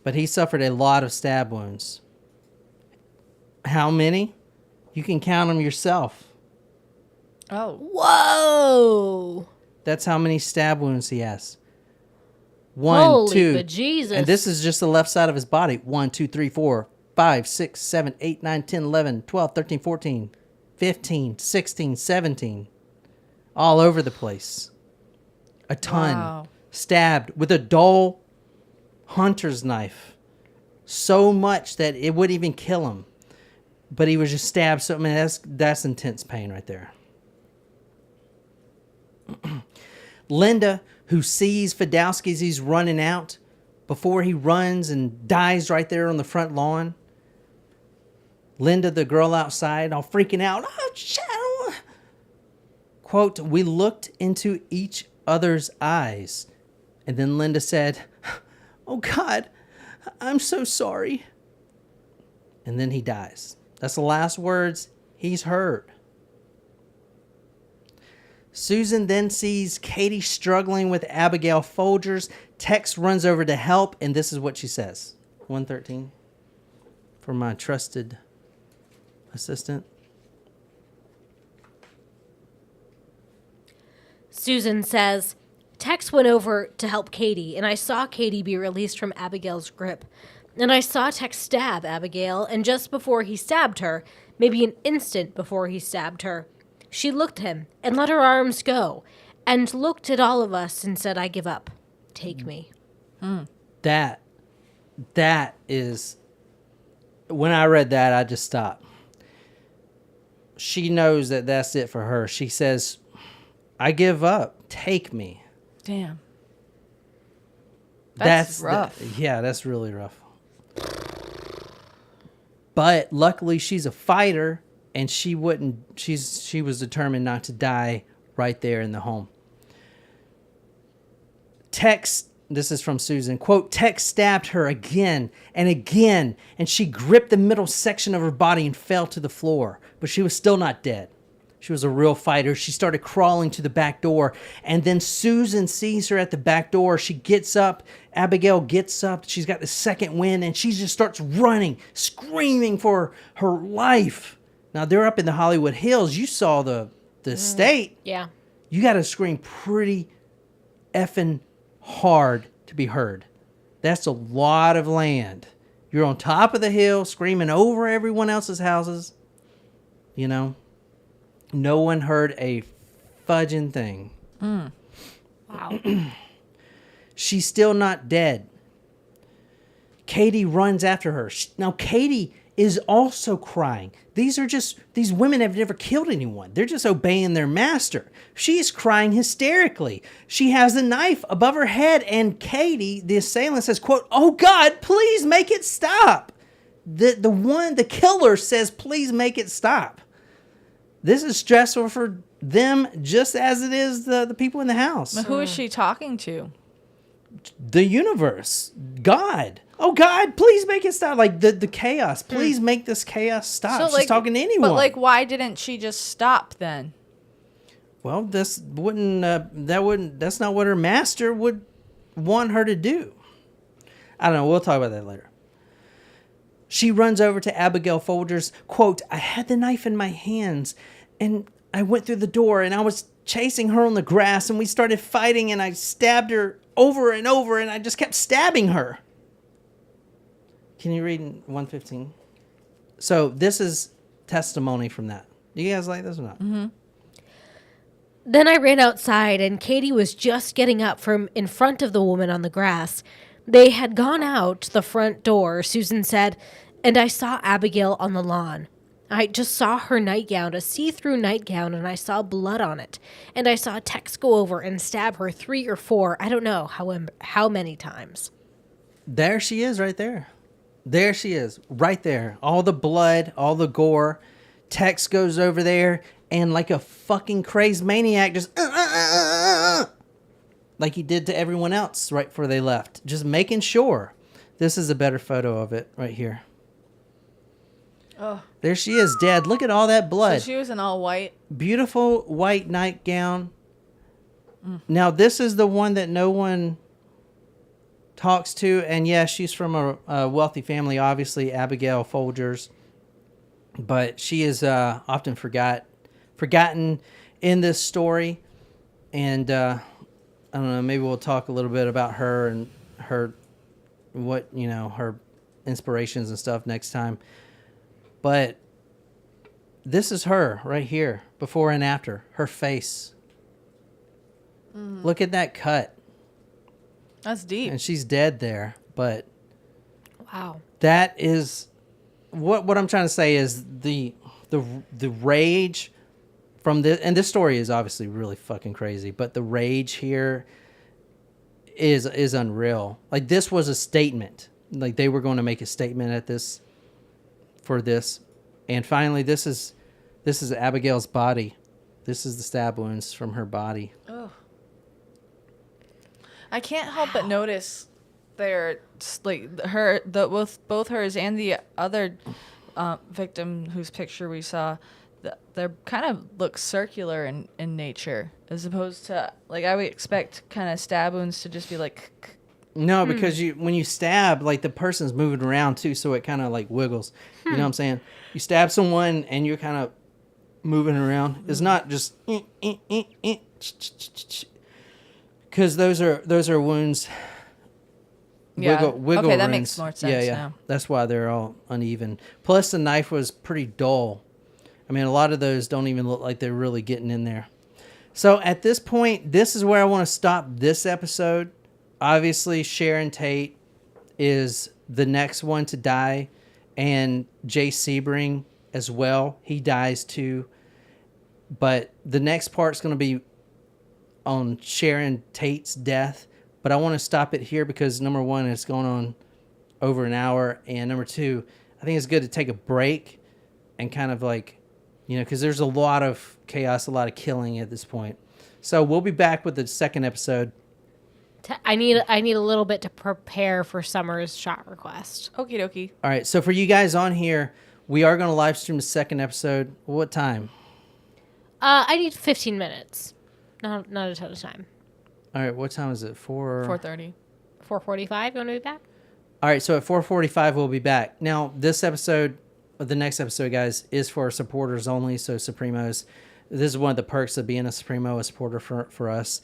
But he suffered a lot of stab wounds. How many? You can count them yourself. Oh. Whoa. That's how many stab wounds he has. 1, Holy 2. bejesus. And this is just the left side of his body. 1, 2, 3, 4, 5, 6, 7, 8, 9, 10, 11, 12, 13, 14, 15, 16, 17. All over the place. A ton. Wow. Stabbed with a dull hunter's knife. So much that it wouldn't even kill him. But he was just stabbed. So, I mean, that's intense pain right there. Linda, who sees Fadowski as he's running out, before he runs and dies right there on the front lawn. Linda, the girl outside, all freaking out. Oh, shadow. Quote, we looked into each other's eyes. And then Linda said, oh, God, I'm so sorry. And then he dies. That's the last words he's heard. Susan then sees Katie struggling with Abigail Folgers. Tex runs over to help, and this is what she says. 113 for my trusted assistant. Susan says, Tex went over to help Katie, and I saw Katie be released from Abigail's grip. And I saw Tex stab Abigail, and just before he stabbed her, maybe an instant before he stabbed her, she looked at him and let her arms go, and looked at all of us and said, I give up. Take me. That is, when I read that, I just stopped. She knows that that's it for her. She says, I give up. Take me. Damn. That's rough. That's really rough. But luckily she's a fighter and she was determined not to die right there in the home. This is from Susan, quote, Tex stabbed her again and again, and she gripped the middle section of her body and fell to the floor. But she was still not dead. She was a real fighter. She started crawling to the back door, and then Susan sees her at the back door. She gets up. Abigail gets up. She's got the second wind, and she just starts running, screaming for her life. Now, they're up in the Hollywood Hills. You saw the estate. Yeah. You got to scream pretty effing hard to be heard. That's a lot of land. You're on top of the hill screaming over everyone else's houses. You know, no one heard a fudging thing. Wow. She's still not dead. Katie runs after her. Now, Katie is also crying. These women have never killed anyone. They're just obeying their master. She's crying hysterically. She has a knife above her head, and Katie, the assailant, says, quote, oh God, please make it stop. The killer says, please make it stop. This is stressful for them just as it is the people in the house. But who is she talking to? The universe. God. Oh, God, please make it stop. Like, the chaos. Please make this chaos stop. She's talking to anyone. But, like, why didn't she just stop then? Well, that's not what her master would want her to do. I don't know. We'll talk about that later. She runs over to Abigail Folger's, quote, I had the knife in my hands, and I went through the door, and I was chasing her on the grass, and we started fighting, and I stabbed her over and over, and I just kept stabbing her. Can you read 115? So this is testimony from that. Do you guys like this or not? Mm-hmm. Then I ran outside, and Katie was just getting up from in front of the woman on the grass. They had gone out the front door, Susan said, and I saw Abigail on the lawn. I just saw her nightgown, a see-through nightgown, and I saw blood on it. And I saw Tex go over and stab her 3 or 4, I don't know how many times. There she is right there. There she is, right there. All the blood, all the gore. Tex goes over there and like a fucking crazed maniac just like he did to everyone else right before they left. Just making sure. This is a better photo of it right here. Oh. There she is, dead. Look at all that blood. So she was in all white. Beautiful white nightgown. Now, this is the one that no one talks to, and yeah, she's from a wealthy family, obviously, Abigail Folgers, but she is often forgotten in this story, and I don't know, maybe we'll talk a little bit about her and her inspirations and stuff next time, but this is her right here, before and after, her face. Look at that cut. That's deep. And she's dead there, but wow. That is what I'm trying to say is the rage from this, and this story is obviously really fucking crazy, but the rage here is unreal. Like, this was a statement. Like, they were going to make a statement at this for this, and finally this is Abigail's body. This is the stab wounds from her body. Oh. I can't help but notice they're like both hers and the other victim whose picture we saw. They're kind of look circular in nature, as opposed to, like, I would expect kind of stab wounds to just be like. No, because when you stab, like, the person's moving around too, so it kind of like wiggles. You know what I'm saying? You stab someone and you're kind of moving around. It's not just. Because those are wounds. Yeah. Wiggle okay, that wounds. makes more sense now. That's why they're all uneven. Plus, the knife was pretty dull. I mean, a lot of those don't even look like they're really getting in there. So at this point, this is where I want to stop this episode. obviously Sharon Tate is the next one to die, and Jay Sebring as well. He dies too. But the next part's going to be on Sharon Tate's death. But I want to stop it here because, number one, it's going on over an hour. And number two, I think it's good to take a break and kind of like, because there's a lot of chaos, a lot of killing at this point. So we'll be back with the second episode. I need a little bit to prepare for Summer's shot request. Okie dokie. All right. So for you guys on here, we are going to live stream the second episode. What time? I need 15 minutes. Not a ton of time. All right. What time is it? 4:30. 4:45. You want to be back? All right. So at 4:45, we'll be back. Now, this episode, the next episode, guys, is for supporters only. So Supremos. This is one of the perks of being a Supremo, a supporter for us.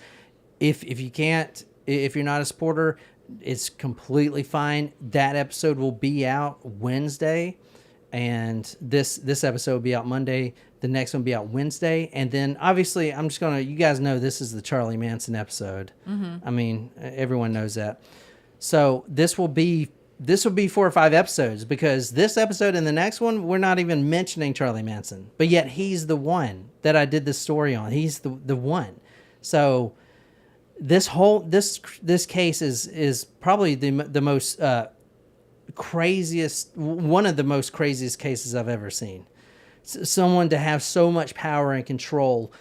If you can't, if you're not a supporter, it's completely fine. That episode will be out Wednesday, and this episode will be out Monday. The next one will be out Wednesday, and then obviously I'm just gonna. You guys know this is the Charlie Manson episode. I mean, everyone knows that. So this will be 4 or 5 episodes, because this episode and the next one we're not even mentioning Charlie Manson, but yet he's the one that I did this story on. He's the one. So this case is probably the most craziest, one of the most craziest cases I've ever seen. Someone to have so much power and control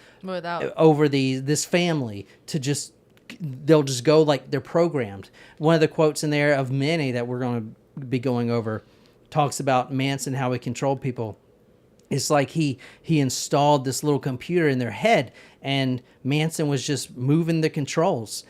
over this family to they'll just go like they're programmed. One of the quotes in there of many that we're going to be going over talks about Manson, how he controlled people. It's like he installed this little computer in their head, and Manson was just moving the controls.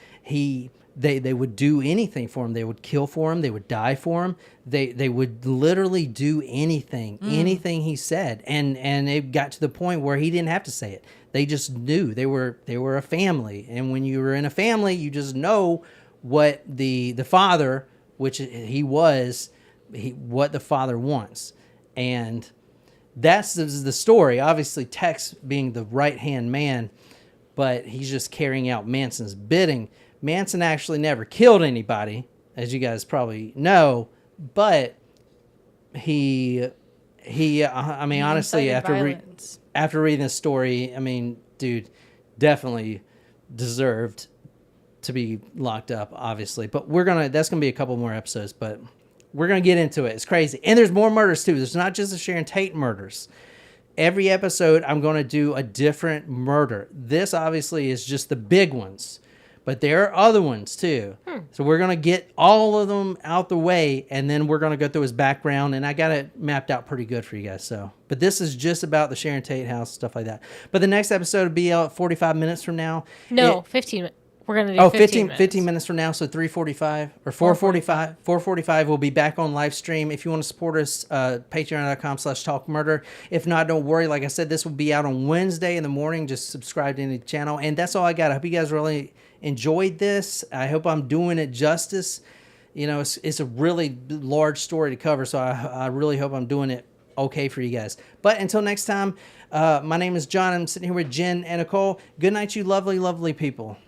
They would do anything for him. They would kill for him. They would die for him. They would literally do anything he said. And it got to the point where he didn't have to say it. They just knew they were a family. And when you were in a family, you just know what the father, which he was, what the father wants. And that's the story. Obviously, Tex being the right-hand man, but he's just carrying out Manson's bidding. Manson actually never killed anybody, as you guys probably know, but he I mean, honestly, after reading this story, I mean, dude, definitely deserved to be locked up, obviously. But that's gonna be a couple more episodes, but we're gonna get into it. It's crazy, and there's more murders too. There's not just the Sharon Tate murders. Every episode, I'm gonna do a different murder. This obviously is just the big ones. But there are other ones too. So we're going to get all of them out the way, and then we're going to go through his background, and I got it mapped out pretty good for you guys. But this is just about the Sharon Tate house, stuff like that. But the next episode will be out 45 minutes from now. No, 15 minutes. We're going to do 15 minutes from now, so 3:45 or 4:45. 4:45, we'll be back on live stream. If you want to support us, patreon.com/talkmurder. If not, don't worry. Like I said, this will be out on Wednesday in the morning. Just subscribe to any channel. And that's all I got. I hope you guys really enjoyed this. I hope I'm doing it justice. It's a really large story to cover, so I really hope I'm doing it okay for you guys. But until next time, my name is John. I'm sitting here with Jen and Nicole. Good night, you lovely, lovely people.